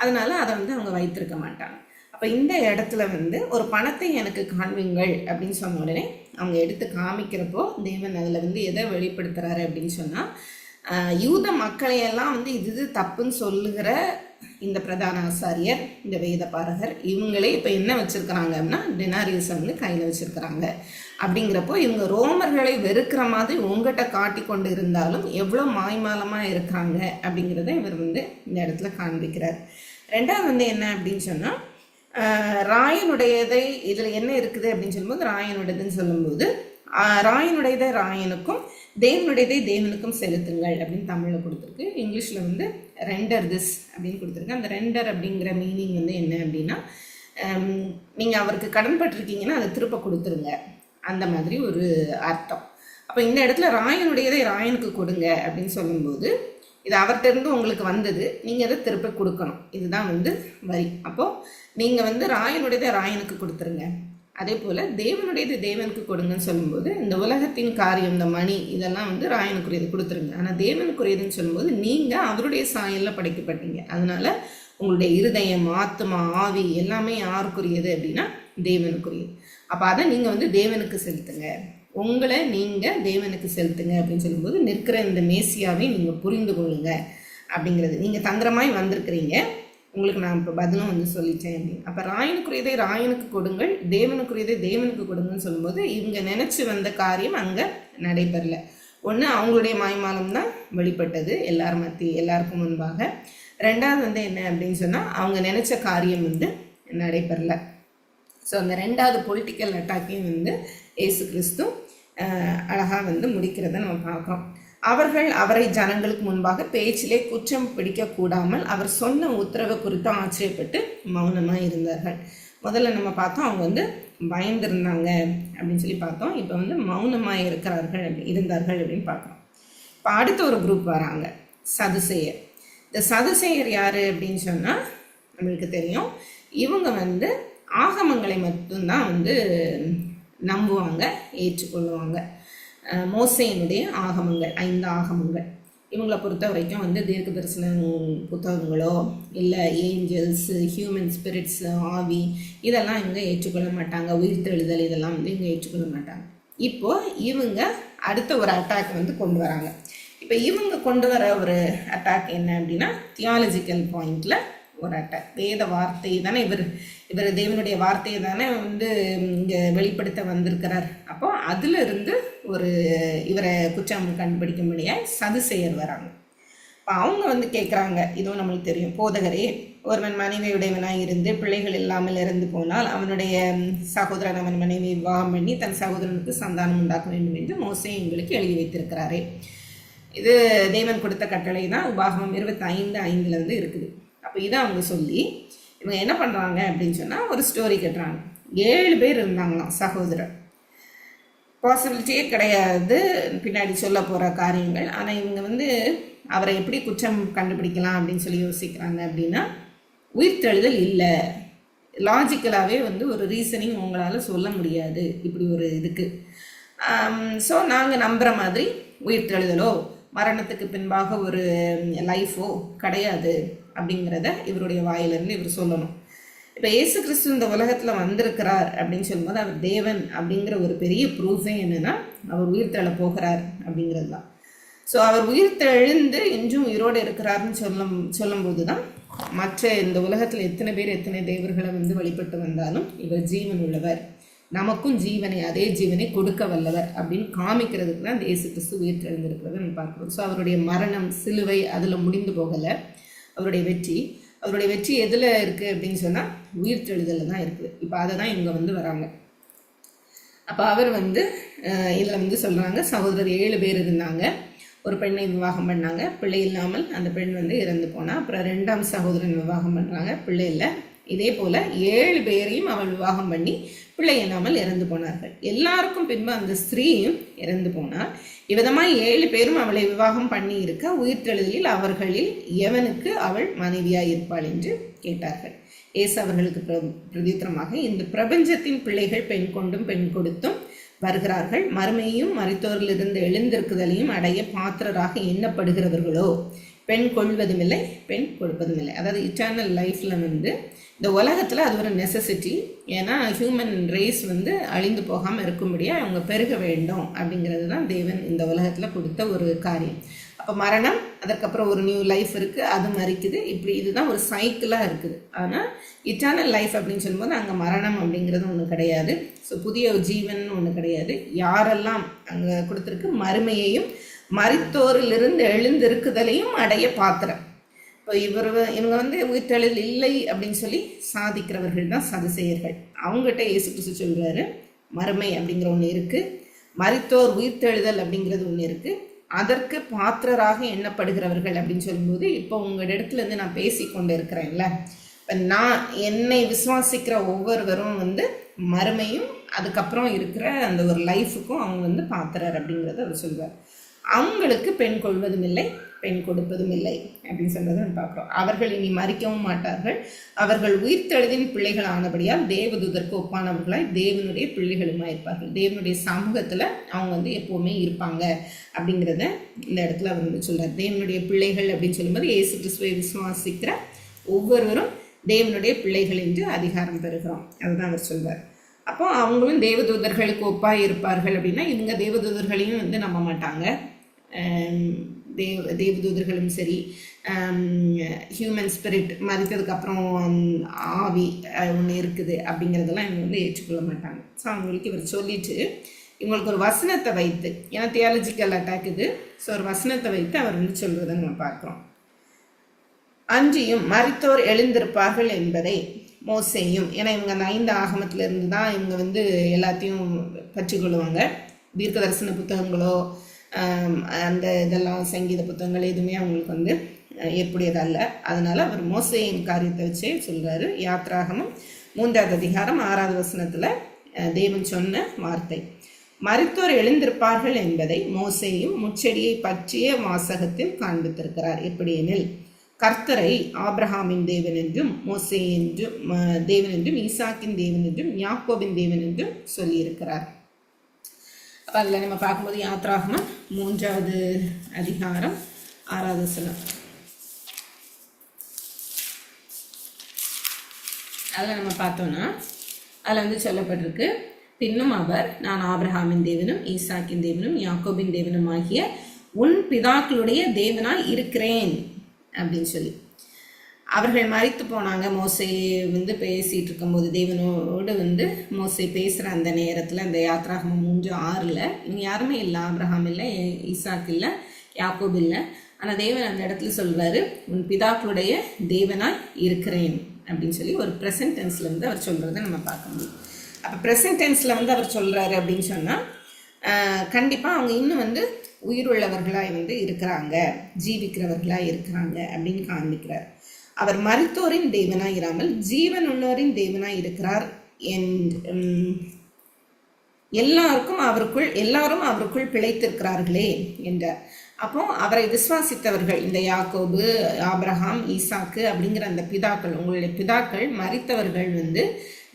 அதனால அதை வந்து அவங்க வைத்திருக்க மாட்டாங்க. அப்போ இந்த இடத்துல வந்து ஒரு பணத்தை எனக்கு காண்பீங்கள் அப்படின்னு சொன்ன உடனே அவங்க எடுத்து காமிக்கிறப்போ தேவன் அதில் வந்து எதை வெளிப்படுத்துகிறாரு அப்படின்னு சொன்னால், யூத மக்களையெல்லாம் வந்து இது தப்புன்னு சொல்லுகிற இந்த பிரதான ஆசாரியர், இந்த வேத பாரகர், இவங்களே இப்போ என்ன வச்சுருக்கிறாங்க அப்படின்னா டெனாரியஸை வந்து கையில் வச்சுருக்கிறாங்க. அப்படிங்கிறப்போ இவங்க ரோமர்களை வெறுக்கிற மாதிரி உங்கள்கிட்ட காட்டி கொண்டு இருந்தாலும் எவ்வளோ மாய்மாலமாக இருக்கிறாங்க அப்படிங்கிறத இவர் வந்து இந்த இடத்துல காண்பிக்கிறார். ரெண்டாவது வந்து என்ன அப்படின்னு சொன்னால், ராயனுடையதை இதில் என்ன இருக்குது அப்படின்னு சொல்லும்போது, ராயனுடையதுன்னு சொல்லும்போது ராயனுடையதை ராயனுக்கும் தேவனுடையதை தேவனுக்கும் செலுத்துங்கள் அப்படின்னு தமிழில் கொடுத்துருக்கு. இங்கிலீஷில் வந்து ரெண்டர் திஸ் அப்படின்னு கொடுத்துருக்கு. அந்த ரெண்டர் அப்படிங்கிற மீனிங் வந்து என்ன அப்படின்னா, நீங்கள் அவருக்கு கடன்பட்டிருக்கீங்கன்னா அதை திருப்ப கொடுத்துருங்க, அந்த மாதிரி ஒரு அர்த்தம். அப்போ இந்த இடத்துல ராயனுடையதை ராயனுக்கு கொடுங்க அப்படின்னு சொல்லும்போது, இது அவர்கிட்டருந்து உங்களுக்கு வந்தது, நீங்கள் அதை திருப்ப கொடுக்கணும், இதுதான் வந்து வரி. அப்போது நீங்கள் வந்து ராயனுடையதை ராயனுக்கு கொடுத்துருங்க, அதே போல் தேவனுடையது தேவனுக்கு கொடுங்கன்னு சொல்லும்போது இந்த உலகத்தின் காரியம், இந்த மணி, இதெல்லாம் வந்து ராயனுக்குரியது கொடுத்துருங்க. ஆனால் தேவனுக்குரியதுன்னு சொல்லும்போது நீங்கள் அவருடைய சாயலில் படைக்கப்பட்டீங்க, அதனால உங்களுடைய இருதயம், ஆத்மா, ஆவி எல்லாமே யாருக்குரியது அப்படின்னா தேவனுக்குரியது. அப்போ அதை நீங்கள் வந்து தேவனுக்கு செலுத்துங்க, உங்களை நீங்கள் தேவனுக்கு செலுத்துங்க அப்படின்னு சொல்லும்போது நிற்கிற இந்த மேசியாவை நீங்கள் புரிந்து கொள்ளுங்க அப்படிங்கிறது. நீங்கள் தந்திரமாய் வந்திருக்கிறீங்க, உங்களுக்கு நான் இப்போ பதிலும் வந்து சொல்லிட்டேன் அப்படின்னு. அப்போ ராயனுக்குரியதை ராயனுக்கு கொடுங்கள், தேவனுக்குரியதை தேவனுக்கு கொடுங்கன்னு சொல்லும்போது இவங்க நினச்சி வந்த காரியம் அங்கே நடைபெறல. ஒன்று, அவங்களுடைய மாய்மாலம் தான் வெளிப்பட்டது எல்லாருக்கும் முன்பாக. ரெண்டாவது வந்து என்ன அப்படின்னு சொன்னால், அவங்க நினச்ச காரியம் வந்து நடைபெறல. ஸோ அந்த ரெண்டாவது பொலிட்டிக்கல் அட்டாக்கையும் வந்து இயேசு கிறிஸ்து அழகாக வந்து முடிக்கிறத நம்ம பார்க்குறோம். அவர்கள் அவரை ஜனங்களுக்கு முன்பாக பேச்சிலே குற்றம் பிடிக்கக்கூடாமல் அவர் சொன்ன உத்தரவை குறித்து ஆச்சரியப்பட்டு மௌனமாக இருந்தார்கள். முதல்ல நம்ம பார்த்தோம் அவங்க வந்து பயந்துருந்தாங்க அப்படின்னு சொல்லி பார்த்தோம். இப்போ வந்து மௌனமாக இருந்தார்கள் அப்படின்னு பார்க்குறோம். இப்போ அடுத்த ஒரு குரூப் வராங்க, சதுசேயர். இந்த சதுசேயர் யார் அப்படின்னு சொன்னால் நம்மளுக்கு தெரியும், இவங்க வந்து ஆகமங்களை மட்டும்தான் வந்து நம்புவாங்க, ஏற்றுக்கொள்ளுவாங்க. மோசேயினுடைய ஆகமங்கள், 5 ஆகமங்கள், இவங்களை பொறுத்த வரைக்கும் வந்து தீர்க்க தரிசன புத்தகங்களோ இல்லை ஏஞ்சல்ஸ், ஹியூமன் ஸ்பிரிட்ஸ், ஆவி, இதெல்லாம் இவங்க ஏற்றுக்கொள்ள மாட்டாங்க. உயிர்த்தெழுதல் இதெல்லாம் வந்து இவங்க ஏற்றுக்கொள்ள மாட்டாங்க. இப்போது இவங்க அடுத்த ஒரு அட்டாக் வந்து கொண்டு வராங்க. இப்போ இவங்க கொண்டு வர ஒரு அட்டாக் என்ன அப்படின்னா, தியாலஜிக்கல் பாயிண்டில் ஒரு அட்டாக். வேத வார்த்தை தானே இவர் தேவனுடைய வார்த்தையை தானே வந்து இங்கே வெளிப்படுத்த வந்திருக்கிறார். அப்போ அதிலிருந்து ஒரு இவரை குற்றம் கண்டுபிடிக்கும்படியாக சதுசேயர் வராங்க. இப்போ அவங்க வந்து கேட்குறாங்க, இதுவும் நம்மளுக்கு தெரியும், போதகரே, ஒருவன் மனைவியுடையவனாக இருந்து பிள்ளைகள் இல்லாமல் இறந்து போனால் அவனுடைய சகோதரன் அவன் மனைவி விவாகம் பண்ணி தன் சகோதரனுக்கு சந்தானம் உண்டாக்க வேண்டும் என்று மோசே எங்களுக்கு எழுதி வைத்திருக்கிறாரே. இது தேவன் கொடுத்த கட்டளை தான். உபாகமம் 25:5 வந்து இருக்குது. அப்போ இதை அவங்க சொல்லி இவங்க என்ன பண்ணுறாங்க அப்படின்னு சொன்னால் ஒரு ஸ்டோரி கட்டுறாங்க. 7 பேர் இருந்தாங்களாம் சகோதரர். பாசிபிலிட்டியே கிடையாது பின்னாடி சொல்ல போகிற காரியங்கள். ஆனால் இவங்க வந்து அவரை எப்படி குற்றம் கண்டுபிடிக்கலாம் அப்படின்னு சொல்லி யோசிக்கிறாங்க அப்படின்னா, உயிர்த்தெழுதல் இல்லை, லாஜிக்கலாகவே வந்து ஒரு ரீசனிங் உங்களால் சொல்ல முடியாது இப்படி ஒரு இதுக்கு. ஸோ நாங்கள் நம்புகிற மாதிரி உயிர்த்தெழுதலோ மரணத்துக்கு பின்பாக ஒரு லைஃபோ கிடையாது அப்படிங்கிறத இவருடைய வாயிலிருந்து இவர் சொல்லணும். இப்போ இயேசு கிறிஸ்து இந்த உலகத்தில் வந்திருக்கிறார் அப்படின்னு சொல்லும்போது அவர் தேவன் அப்படிங்கிற ஒரு பெரிய ப்ரூஃபே என்னென்னா அவர் உயிர்த்தெழ போகிறார் அப்படிங்கிறது தான். ஸோ அவர் உயிர்த்தெழுந்து இன்றும் உயிரோடு இருக்கிறாருன்னு சொல்லும்போது தான் மற்ற இந்த உலகத்தில் எத்தனை தேவர்களை வந்து வழிபட்டு வந்தாலும் இவர் ஜீவன் உள்ளவர், நமக்கும் அதே ஜீவனை கொடுக்க வல்லவர் அப்படின்னு காமிக்கிறதுக்கு தான் இந்த இயேசு கிறிஸ்து உயிர்த்தெழுந்திருக்கிறத நம்ம பார்க்குறோம். ஸோ அவருடைய மரணம், சிலுவை அதில் முடிந்து போகலை. அவருடைய வெற்றி எதில் இருக்குது அப்படின்னு சொன்னால் உயிர்த்தெழுதலில் தான் இருக்குது. இப்போ அதை தான் இவங்க வந்து வராங்க. அப்போ அவர் வந்து இதில் வந்து சொல்கிறாங்க, சகோதரர் 7 பேர் இருந்தாங்க, ஒரு பெண்ணை விவாகம் பண்ணாங்க, பிள்ளை இல்லாமல் அந்த பெண் வந்து இறந்து போனால். அப்புறம் 2ஆம் சகோதரன் விவாகம் பண்ணுறாங்க, பிள்ளை இல்லை. இதே போல் 7 பேரையும் அவள் விவாகம் பண்ணி பிள்ளை இல்லாமல் இறந்து போனார்கள். எல்லாருக்கும் பின்பு அந்த ஸ்திரீயும் இறந்து போனார். இவ்விதமாய் 7 பேரும் அவளை விவாகம் பண்ணி இருக்க உயிர்த்தெழுதலில் அவர்களில் எவனுக்கு அவள் மனைவியாய் இருப்பாள் என்று கேட்டார்கள். இயேசு அவர்களுக்கு பிரதித்திரமாக, இந்த பிரபஞ்சத்தின் பிள்ளைகள் பெண் கொண்டும் பெண் கொடுத்தும் வருகிறார்கள், மறுமையும் மரித்தோரிலிருந்து எழுந்திருக்குதலையும் அடைய பாத்திரராக எண்ணப்படுகிறவர்களோ பெண் கொள்வதும் இல்லை பெண் கொடுப்பதும் இல்லை. அதாவது இட்டர்னல் லைஃப்பில் வந்து இந்த உலகத்தில் அது ஒரு நெசசிட்டி. ஏன்னா ஹியூமன் ரேஸ் வந்து அழிந்து போகாமல் இருக்கும்படியாக அவங்க பெருக வேண்டும் அப்படிங்கிறது தான் தேவன் இந்த உலகத்தில் கொடுத்த ஒரு காரியம். அப்போ மரணம், அதற்கப்புறம் ஒரு நியூ லைஃப் இருக்குது, அது மறிக்குது, இப்படி இதுதான் ஒரு சைக்கிளாக இருக்குது. ஆனால் இட்டர்னல் லைஃப் அப்படின்னு சொல்லும்போது அங்கே மரணம் அப்படிங்கிறது ஒன்று கிடையாது. ஸோ புதிய ஜீவன் ஒன்று கிடையாது. யாரெல்லாம் அங்கே கொடுத்துருக்கு, மறுமையையும் மரித்தோரிலிருந்து எழுந்திருக்குதலையும் அடைய பாத்திரம். இப்போ இவங்க வந்து உயிர்த்தெழுதல் இல்லை அப்படின்னு சொல்லி சாதிக்கிறவர்கள் தான் சதுசேயர்கள். அவங்ககிட்ட இயேசு கிறிஸ்து சொல்கிறாரு, மறுமை அப்படிங்கிற ஒன்று இருக்குது, மரித்தோர் உயிர்த்தெழுதல் அப்படிங்கிறது ஒன்று இருக்குது, அதற்கு பாத்திரராக எண்ணப்படுகிறவர்கள் அப்படின்னு சொல்லும்போது, இப்போ உங்கள் இடத்துலேருந்து நான் பேசி கொண்டு இருக்கிறேன்ல, இப்போ நான் என்னை விசுவாசிக்கிற ஒவ்வொருவரும் வந்து மறுமையும் அதுக்கப்புறம் இருக்கிற அந்த ஒரு லைஃபுக்கும் அவங்க வந்து பாத்திரர் அப்படிங்கிறத அவர் சொல்வார். அவங்களுக்கு பெண் கொள்வதும் இல்லை, பெண் கொடுப்பதும் இல்லை அப்படின்னு சொல்றதை பார்க்குறோம். அவர்கள் இனி மறிக்கவும் மாட்டார்கள், அவர்கள் உயிர்த்தெழுதின் பிள்ளைகள் ஆனபடியால் தேவதூதருக்கு ஒப்பானவர்களாய் தேவனுடைய பிள்ளைகளுமாய் இருப்பார்கள். தேவனுடைய சமூகத்தில் அவங்க வந்து எப்போவுமே இருப்பாங்க அப்படிங்கிறத இந்த இடத்துல அவர் வந்து சொல்றார். தேவனுடைய பிள்ளைகள் அப்படின்னு சொல்லும்போது இயேசு கிறிஸ்துவை விசுவாசிக்கிற ஒவ்வொருவரும் தேவனுடைய பிள்ளைகள் என்று அதிகாரம் பெறுகிறோம், அதுதான் அவர் சொல்வார். அப்போ அவங்களும் தேவதூதர்களுக்கு ஒப்பாக இருப்பார்கள் அப்படின்னா இவங்க தேவதூதர்களையும் வந்து நம்ப மாட்டாங்க. தேவதூதர்களும் சரி, ஹியூமன் ஸ்பிரிட் மறித்ததுக்கப்புறம் ஆவி ஒன்று இருக்குது அப்படிங்கிறதெல்லாம் இவங்க வந்து ஏற்றுக்கொள்ள மாட்டாங்க. ஸோ அவங்களுக்கு இவர் சொல்லிட்டு இவங்களுக்கு ஒரு வசனத்தை வைத்து, ஏன்னா தியாலஜிக்கல் அட்டாக் இது, ஸோ ஒரு வசனத்தை வைத்து அவர் வந்து சொல்வதை நம்ம பார்க்குறோம். அன்றியும் மரித்தோர் எழுந்திருப்பார்கள் என்பதை மோசேயும், ஏன்னா இவங்க அந்த 5 ஆகமத்திலிருந்து தான் இவங்க வந்து எல்லாத்தையும் பற்றிக்கொள்ளுவாங்க. தீர்க்க தரிசன புத்தகங்களோ அந்த இதெல்லாம் சங்கீத புத்தகங்கள் எதுவுமே அவங்களுக்கு வந்து ஏற்புடையதல்ல. அதனால் அவர் மோசேயின் காரியத்தை வச்சே சொல்கிறாரு. யாத்ராகமம் 3ஆவது அதிகாரம் 6வது வசனத்தில் தேவன் சொன்ன வார்த்தை, மரித்தோர் எழுந்திருப்பார்கள் என்பதை மோசேயும் முச்செடியை பற்றிய வாசகத்தில் காண்பித்திருக்கிறார். எப்படியெனில் கர்த்தரை ஆபிரகாமின் தேவன் என்றும் மோசே என்றும் தேவன் என்றும் ஈசாக்கின் தேவன் என்றும் யாக்கோபின் தேவன் என்றும் சொல்லியிருக்கிறார். அப்போ அதில் நம்ம பார்க்கும்போது யாத்ராகமம் 3ஆவது அதிகாரம் 6வது வசனம், அதில் நம்ம பார்த்தோன்னா அதில் வந்து சொல்லப்பட்டிருக்கு, பின்னும் அவர், நான் ஆபிரகாமின் தேவனும் ஈசாக்கின் தேவனும் யாக்கோபின் தேவனும் ஆகிய உன் பிதாக்களுடைய தேவனாய் இருக்கிறேன் அப்படின்னு சொல்லி. அவர்கள் மரித்து போனாங்க. மோசே வந்து பேசிகிட்டு இருக்கும்போது தேவனோடு வந்து மோசே பேசுகிற அந்த நேரத்தில் அந்த யாத்ராகமம் 3:6 இவங்க யாருமே இல்லை, ஆபிரகாம் இல்லை, ஈசாக் இல்லை, யாக்கோப் இல்லை. ஆனால் தேவன் அந்த இடத்துல சொல்கிறாரு, உன் பிதாக்களுடைய தேவனாய் இருக்கிறேன் அப்படின்னு சொல்லி ஒரு ப்ரெசன்ட் டென்ஸில் வந்து அவர் சொல்கிறத நம்ம பார்க்க முடியும். அப்போ ப்ரெசன்ட் டென்ஸில் வந்து அவர் சொல்கிறாரு அப்படின்னு சொன்னால் கண்டிப்பாக அவங்க இன்னும் வந்து உயிருள்ளவர்களாய் வந்து இருக்கிறாங்க, ஜீவிக்கிறவர்களாய் இருக்கிறாங்க அப்படின்னு காண்பிக்கிறார். அவர் மரித்தோரின் தேவனாய் இராமல் ஜீவன் உள்ளோரின் தேவனாய் இருக்கிறார். எல்லாரும் அவருக்குள் பிழைத்திருக்கிறார்களே என்றார். அப்போ அவரை விசுவாசித்தவர்கள், இந்த யாக்கோபு, ஆபிரகாம், ஈசாக்கு அப்படிங்கிற அந்த பிதாக்கள், உங்களுடைய பிதாக்கள் மரித்தவர்கள் வந்து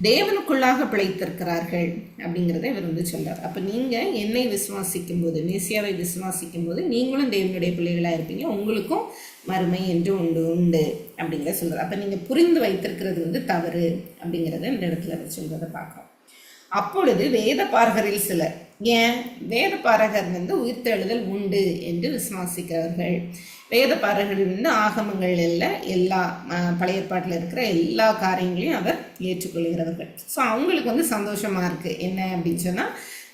தேவனுக்குள்ளாக பிழைத்திருக்கிறார்கள் அப்படிங்கிறத இவர் வந்து சொல்றார். அப்போ நீங்கள் என்னை விசுவாசிக்கும் போது, மேசியாவை விசுவாசிக்கும் போது நீங்களும் தேவனுடைய பிள்ளைகளாக இருப்பீங்க, உங்களுக்கும் மறுமை என்று உண்டு அப்படிங்கிறத சொல்கிறார். அப்போ நீங்கள் புரிந்து வைத்திருக்கிறது வந்து தவறு அப்படிங்கிறத இந்த இடத்துல அவர் சொல்கிறத பார்க்குறோம். அப்பொழுது வேத பாரகரில் சிலர், ஏன் வேத பாரகர் வந்து உயிர்த்தெழுதல் உண்டு என்று விசுவாசிக்கிறவர்கள், வேத பாரகர்கள் வந்து ஆகமங்கள் எல்லா பழைய ஏற்பாட்டில் இருக்கிற எல்லா காரியங்களையும் அவர் ஏற்றுக்கொள்கிறவர்கள். ஸோ அவங்களுக்கு வந்து சந்தோஷமாக இருக்குது. என்ன அப்படின்னு சொன்னால்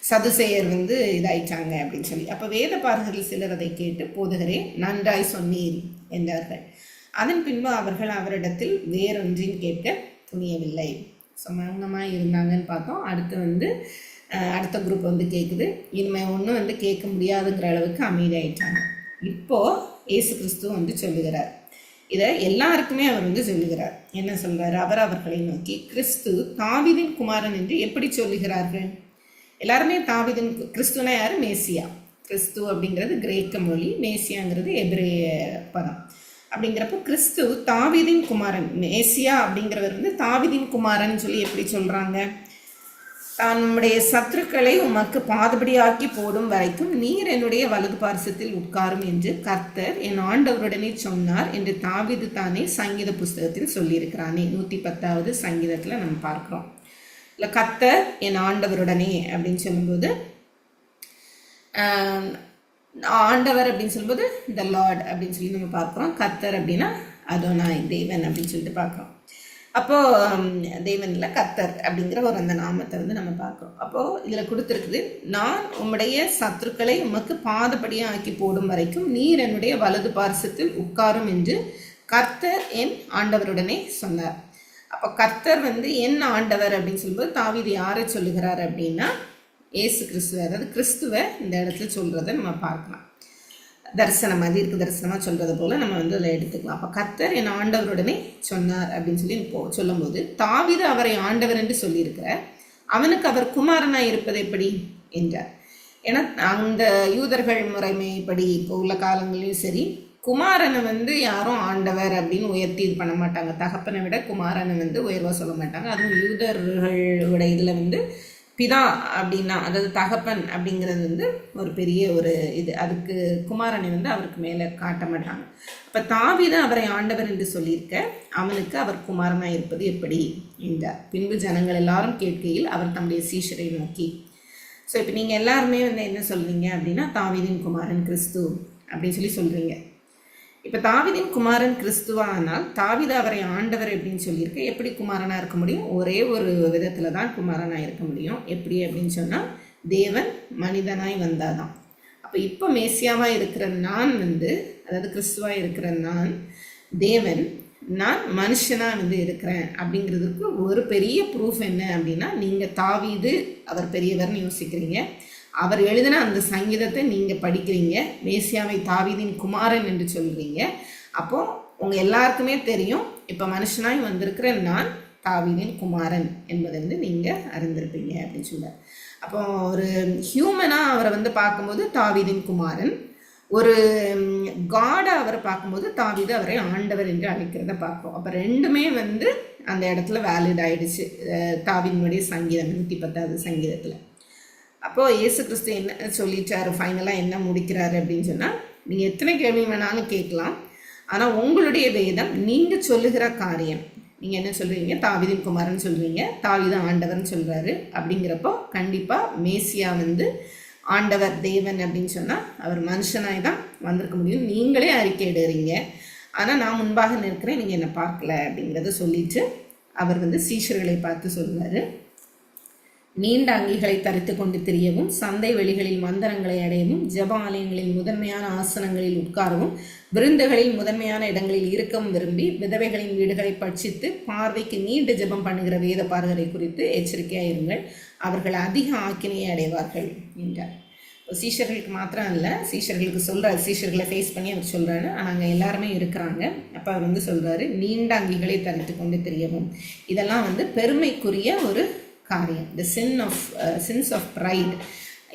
சதுசேயர் வந்து இதாயிட்டாங்க அப்படின்னு சொல்லி. அப்போ வேத பாரகர்கள் சிலர் அதை கேட்டு, போதகரே நன்றாய் சொன்னீர் என்றார்கள். அதன் பின்பு அவர்கள் அவரிடத்தில் வேறொன்றின் கேட்க துணியவில்லை. ஸோ மௌனமாக இருந்தாங்கன்னு பார்த்தோம். அடுத்த குரூப் வந்து கேட்குது. இனிமேல் ஒன்றும் வந்து கேட்க முடியாதுங்கிற அளவுக்கு அமைதியாயிட்டாங்க. இப்போது இயேசு கிறிஸ்து வந்து சொல்லுகிறார், இதை எல்லாருக்குமே அவர் வந்து சொல்லுகிறார். என்ன சொல்கிறார்? அவர்களை நோக்கி, கிறிஸ்து தாவீதின் குமாரன் என்று எப்படி சொல்லுகிறார்கள்? எல்லாருமே கிறிஸ்துனா யார்? மேசியா. கிறிஸ்து அப்படிங்கிறது கிரேக்க மொழி, மேசியாங்கிறது எபிரேய பதம். அப்படிங்கிறப்போ கிறிஸ்து தாவீதின் குமாரன், மேசியா அப்படிங்கிறவர் வந்து தாவீதின் குமாரன் சொல்லி எப்படி சொல்கிறாங்க? தன்னுடைய சத்துருக்களை உமக்கு பாதபடியாக்கி போடும் வரைக்கும் நீர் என்னுடைய வலது பார்சத்தில் உட்காரும் என்று கர்த்தர் என் ஆண்டவருடனே சொன்னார் என்று தாவீது தானே சங்கீத புஸ்தகத்தில் சொல்லியிருக்கிறானே. 110வது சங்கீதத்தில் நம்ம பார்க்குறோம். இல்லை, கர்த்தர் என் ஆண்டவருடனே அப்படின்னு சொல்லும்போது, ஆண்டவர் அப்படின்னு சொல்லும்போது த லார்ட் அப்படின்னு சொல்லி நம்ம பார்க்குறோம். கர்த்தர் அப்படின்னா அதோனாய், தேவன் அப்படின்னு சொல்லிட்டு பார்க்குறோம். அப்போது தேவனில் கர்த்தர் அப்படிங்கிற ஒரு அந்த நாமத்தை வந்து நம்ம பார்க்குறோம். அப்போது இதில் கொடுத்துருக்குது, நான் உம்முடைய சத்துருக்களை உமக்கு பாதபடியாக ஆக்கி போடும் வரைக்கும் நீர் என்னுடைய வலது பார்சத்தில் உட்காரும் என்று கர்த்தர் என் ஆண்டவருடனே சொன்னார். அப்போ கர்த்தர் வந்து என் ஆண்டவர் அப்படின்னு சொல்லும்போது தாவீது யாரை சொல்லுகிறார் அப்படின்னா இயேசு கிறிஸ்துவ, அதாவது கிறிஸ்துவை இந்த இடத்துல சொல்கிறத நம்ம பார்க்கலாம். தரிசனம், அது இருக்கு தரிசனமாக சொல்கிறது போல் நம்ம வந்து அதில் எடுத்துக்கலாம். அப்போ கர்த்தர் என் ஆண்டவருடனே சொன்னார் அப்படின்னு சொல்லி சொல்லும்போது தாவீது அவரை ஆண்டவர் என்று சொல்லியிருக்கிறார். அவனுக்கு அவர் குமாரனாக இருப்பது எப்படி என்றார். ஏன்னா அந்த யூதர்கள் முறைமைப்படி இப்போ உள்ள காலங்களையும் சரி, குமாரனை வந்து யாரும் ஆண்டவர் அப்படின்னு உயர்த்தி இது பண்ண மாட்டாங்க. தகப்பனை விட குமாரனை வந்து உயர்வாக சொல்ல மாட்டாங்க. அதுவும் யூதர்களோட இதில் வந்து பிதா அப்படின்னா, அதாவது தகப்பன் அப்படிங்கிறது வந்து ஒரு பெரிய ஒரு இது, அதுக்கு குமாரனை வந்து அவருக்கு மேலே காட்ட மாட்டாங்க. அப்போ தாவீது அவரை ஆண்டவர் என்று சொல்லியிருக்க அவனுக்கு அவர் குமாரனாக இருப்பது எப்படி என்றார். பின்பு ஜனங்கள் எல்லாரும் கேட்கையில் அவர் தம்முடைய சீஷரை நோக்கி, ஸோ இப்போ நீங்கள் எல்லாருமே வந்து என்ன சொல்கிறீங்க அப்படின்னா தாவீதின் குமாரன் கிறிஸ்து அப்படின்னு சொல்லி சொல்கிறீங்க. இப்போ தாவீதின் குமாரன் கிறிஸ்துவானால் தாவீது அவரை ஆண்டவர் அப்படின்னு சொல்லியிருக்க எப்படி குமாரனாக இருக்க முடியும்? ஒரே ஒரு விதத்தில் தான் குமாரனாக இருக்க முடியும். எப்படி அப்படின்னு சொன்னால் தேவன் மனிதனாய் வந்தாதான். அப்போ இப்போ மேசியாவாக இருக்கிற நான் வந்து, அதாவது கிறிஸ்துவாக இருக்கிற நான், தேவன் நான் மனுஷனாக வந்து இருக்கிறேன் அப்படிங்கிறதுக்கு ஒரு பெரிய ப்ரூஃப் என்ன அப்படின்னா, நீங்கள் தாவீது அவர் பெரியவர்னு யோசிக்கிறீங்க, அவர் எழுதின அந்த சங்கீதத்தை நீங்கள் படிக்கிறீங்க, மேசியாவை தாவீதின் குமாரன் என்று சொல்கிறீங்க. அப்போது உங்கள் எல்லாருக்குமே தெரியும் இப்போ மனுஷனாய் வந்திருக்கிற நான் தாவீதின் குமாரன் என்பதை வந்து நீங்கள் அறிந்திருப்பீங்க அப்படின்னு சொல்ல. அப்போ ஒரு ஹியூமனாக அவரை வந்து பார்க்கும்போது தாவீதின் குமாரன், ஒரு காடை அவரை பார்க்கும்போது தாவீது அவரை ஆண்டவர் என்று அழைக்கிறத பார்ப்போம். அப்போ ரெண்டுமே வந்து அந்த இடத்துல வேலிட் ஆகிடுச்சு தாவீதினுடைய சங்கீதம் 110வது சங்கீதத்தில். அப்போது இயேசு கிறிஸ்து என்ன சொல்லிட்டாரு, ஃபைனலாக என்ன முடிக்கிறாரு அப்படின்னு சொன்னால், நீங்கள் எத்தனை கேள்வி வேணாலும் கேட்கலாம், ஆனால் உங்களுடைய வேதம் நீங்கள் சொல்லுகிற காரியம், நீங்கள் என்ன சொல்கிறீங்க, தாவீதின் குமாரன் சொல்கிறீங்க, தாவீது ஆண்டவர்னு சொல்கிறாரு. அப்படிங்கிறப்போ கண்டிப்பாக மேசியா வந்து ஆண்டவர் தேவன் அப்படின்னு சொன்னால் அவர் மனுஷனாய் தான் வந்திருக்க முடியும். நீங்களே அறிக்கை இடுறீங்க, ஆனால் நான் முன்பாக நிற்கிறேன், நீங்கள் என்னை பார்க்கல அப்படிங்கிறத சொல்லிட்டு அவர் வந்து சீஷர்களை பார்த்து சொல்கிறாரு, நீண்ட அங்கிகளை தரித்து கொண்டு திரியவும், சந்தை வெளிகளில் மந்திரங்களை அடையவும், ஜப ஆலயங்களில் முதன்மையான ஆசனங்களில் உட்காரவும், விருந்துகளில் முதன்மையான இடங்களில் இருக்கவும் விரும்பி விதவைகளின் வீடுகளை பட்சித்து பார்வைக்கு நீண்ட ஜபம் பண்ணுகிற வேத பாரகரை குறித்து எச்சரிக்கையாயிருங்கள், அவர்கள் அதிக ஆக்கினையை அடைவார்கள் என்றார். சீஷர்களுக்கு மாத்திரம் இல்லை, சீஷர்களுக்கு சொல்கிறார், சீஷர்களை ஃபேஸ் பண்ணி அவர் சொல்கிறாரு, ஆனால் அங்கே எல்லாருமே இருக்கிறாங்க. அப்போ அவர் வந்து சொல்கிறாரு, நீண்ட அங்கிகளை தரித்து கொண்டு திரியவும். இதெல்லாம் வந்து பெருமைக்குரிய ஒரு காரியம். த சின்ஸ் ஆஃப் ப்ரைட்,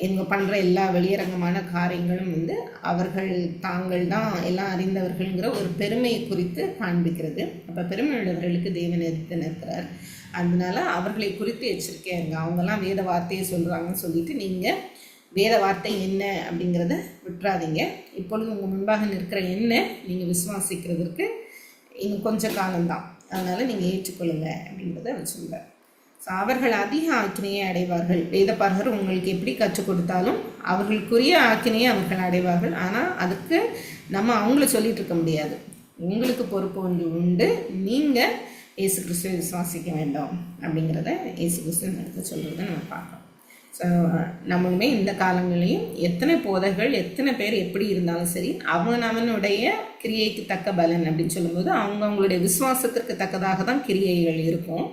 இவங்க பண்ணுற எல்லா வெளியரங்கமான காரியங்களும் வந்து அவர்கள் தாங்கள் தான் எல்லாம் அறிந்தவர்கள்ங்கிற ஒரு பெருமையை குறித்து காண்பிக்கிறது. அப்போ பெருமையுள்ளவர்களுக்கு தேவன் எதிர்த்து நிற்கிறார். அதனால அவர்களை குறித்து எச்சரிக்கையாக இருங்க. அவங்கெல்லாம் வேத வார்த்தையை சொல்கிறாங்கன்னு சொல்லிட்டு நீங்கள் வேத வார்த்தை என்ன அப்படிங்கிறத விட்டுறாதீங்க. இப்பொழுது உங்கள் முன்பாக நிற்கிற என்ன நீங்கள் விசுவாசிக்கிறதுக்கு இன்னும் கொஞ்சம் காலம்தான், அதனால் நீங்கள் ஏற்றுக்கொள்ளுங்க அப்படிங்கிறத அவர் சொல்கிறார். ஸோ அவர்கள் அதிக ஆக்கினையை அடைவார்கள். வேதபாரகர் உங்களுக்கு எப்படி கற்றுக் கொடுத்தாலும் அவர்களுக்குரிய ஆக்கினையை அவர்கள் அடைவார்கள். ஆனால் அதுக்கு நம்ம அவங்கள சொல்லிட்டு இருக்க முடியாது. உங்களுக்கு பொறுப்பு ஒன்று உண்டு, நீங்கள் இயேசு கிறிஸ்துவை விசுவாசிக்க வேண்டும் அப்படிங்கிறத இயேசு கிறிஸ்து எடுத்து சொல்கிறத நம்ம பார்க்கலாம். ஸோ நம்மளுமே இந்த காலங்களையும் எத்தனை போதர்கள் எத்தனை பேர் எப்படி இருந்தாலும் சரி, அவனுடைய கிரியைக்கு தக்க பலன் அப்படின்னு சொல்லும்போது அவங்களுடைய விசுவாசத்திற்கு தக்கதாக தான் கிரியைகள் இருக்கும்.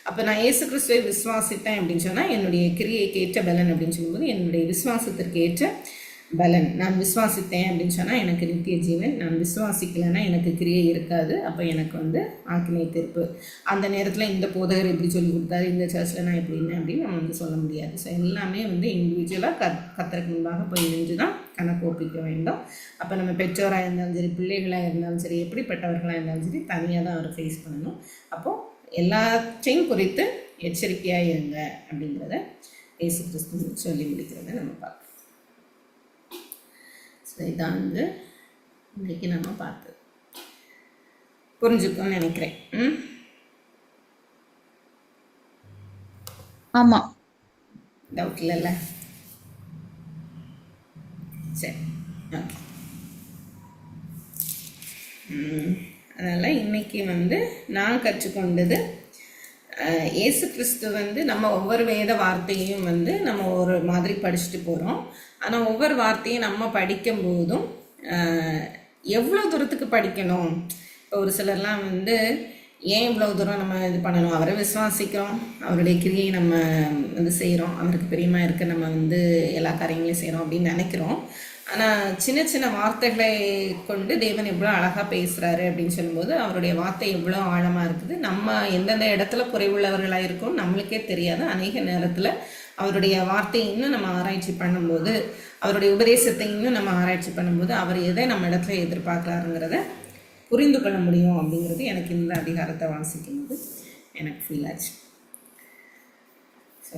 அப்போ நான் இயேசு கிறிஸ்துவை விசுவாசித்தேன் அப்படின்னு சொன்னால் என்னுடைய கிரியைக்கு ஏற்ற பலன் அப்படின்னு சொல்லும்போது என்னுடைய விசுவாசத்திற்கு ஏற்ற பலன். நான் விசுவாசித்தேன் அப்படின்னு சொன்னால் எனக்கு நித்திய ஜீவன், நான் விசுவாசிக்கலைன்னா எனக்கு கிரியை இருக்காது, அப்போ எனக்கு வந்து ஆக்கினை தீர்ப்பு. அந்த நேரத்தில் இந்த போதகர் எப்படி சொல்லி கொடுத்தாரு, இந்த சர்ச்சில் நான் எப்படின்னு அப்படின்னு நம்ம வந்து சொல்ல முடியாது. ஸோ எல்லாமே வந்து இண்டிவிஜுவலாக கர்த்தருக்கு முன்பாக போய் நின்று தான் கணக்கு ஒப்பிக்க வேண்டும். அப்போ நம்ம பெற்றோராக இருந்தாலும் சரி, பிள்ளைகளாக இருந்தாலும் சரி, எப்படிப்பட்டவர்களாக இருந்தாலும் சரி, தனியாக தான் அவரை ஃபேஸ் பண்ணணும். அப்போது எல்லாத்தையும் குறித்து எச்சரிக்கையாக இருங்க அப்படிங்கிறத இயேசு கிறிஸ்து சொல்லி முடிக்கிறத நம்ம பார்க்கலாம். ஸோ இதான் வந்து இன்றைக்கி நம்ம பார்த்தது. புரிஞ்சுக்கோன்னு நினைக்கிறேன். ஆமாம், டவுட் இல்லைல்ல? சரி, ஓகே. அதனால் இன்றைக்கி வந்து நான் கற்றுக்கொண்டது, இயேசு கிறிஸ்து வந்து நம்ம ஒவ்வொரு வேத வார்த்தையும் வந்து நம்ம ஒரு மாதிரி படிச்சுட்டு போகிறோம். ஆனால் ஒவ்வொரு வார்த்தையும் நம்ம படிக்கும்போதும் எவ்வளோ தூரத்துக்கு படிக்கணும். இப்போ ஒரு சிலர்லாம் வந்து ஏன் இவ்வளோ தூரம் நம்ம இது பண்ணணும், அவரை விசுவாசிக்கிறோம், அவருடைய கிரியை நம்ம வந்து செய்கிறோம், அவருக்கு பிரியமாக இருக்க நம்ம வந்து எல்லா காரியங்களையும் செய்கிறோம் அப்படின்னு நினைக்கிறோம். ஆனால் சின்ன சின்ன வார்த்தைகளை கொண்டு தேவன் எவ்வளோ அழகாக பேசுகிறாரு அப்படின்னு சொல்லும்போது அவருடைய வார்த்தை எவ்வளோ ஆழமாக இருக்குது. நம்ம எந்தெந்த இடத்துல குறைவுள்ளவர்களாக இருக்கோம் நம்மளுக்கே தெரியாது. அநேக நேரத்தில் அவருடைய வார்த்தை இன்னும் நம்ம ஆராய்ச்சி பண்ணும்போது, அவருடைய உபதேசத்தை இன்னும் நம்ம ஆராய்ச்சி பண்ணும்போது அவர் எதை நம்ம இடத்துல எதிர்பார்க்குறாருங்கிறத புரிந்து கொள்ள முடியும் அப்படிங்கிறது எனக்கு இந்த அதிகாரத்தை வாசிக்கும் போது எனக்கு ஃபீல் ஆச்சு. ஸோ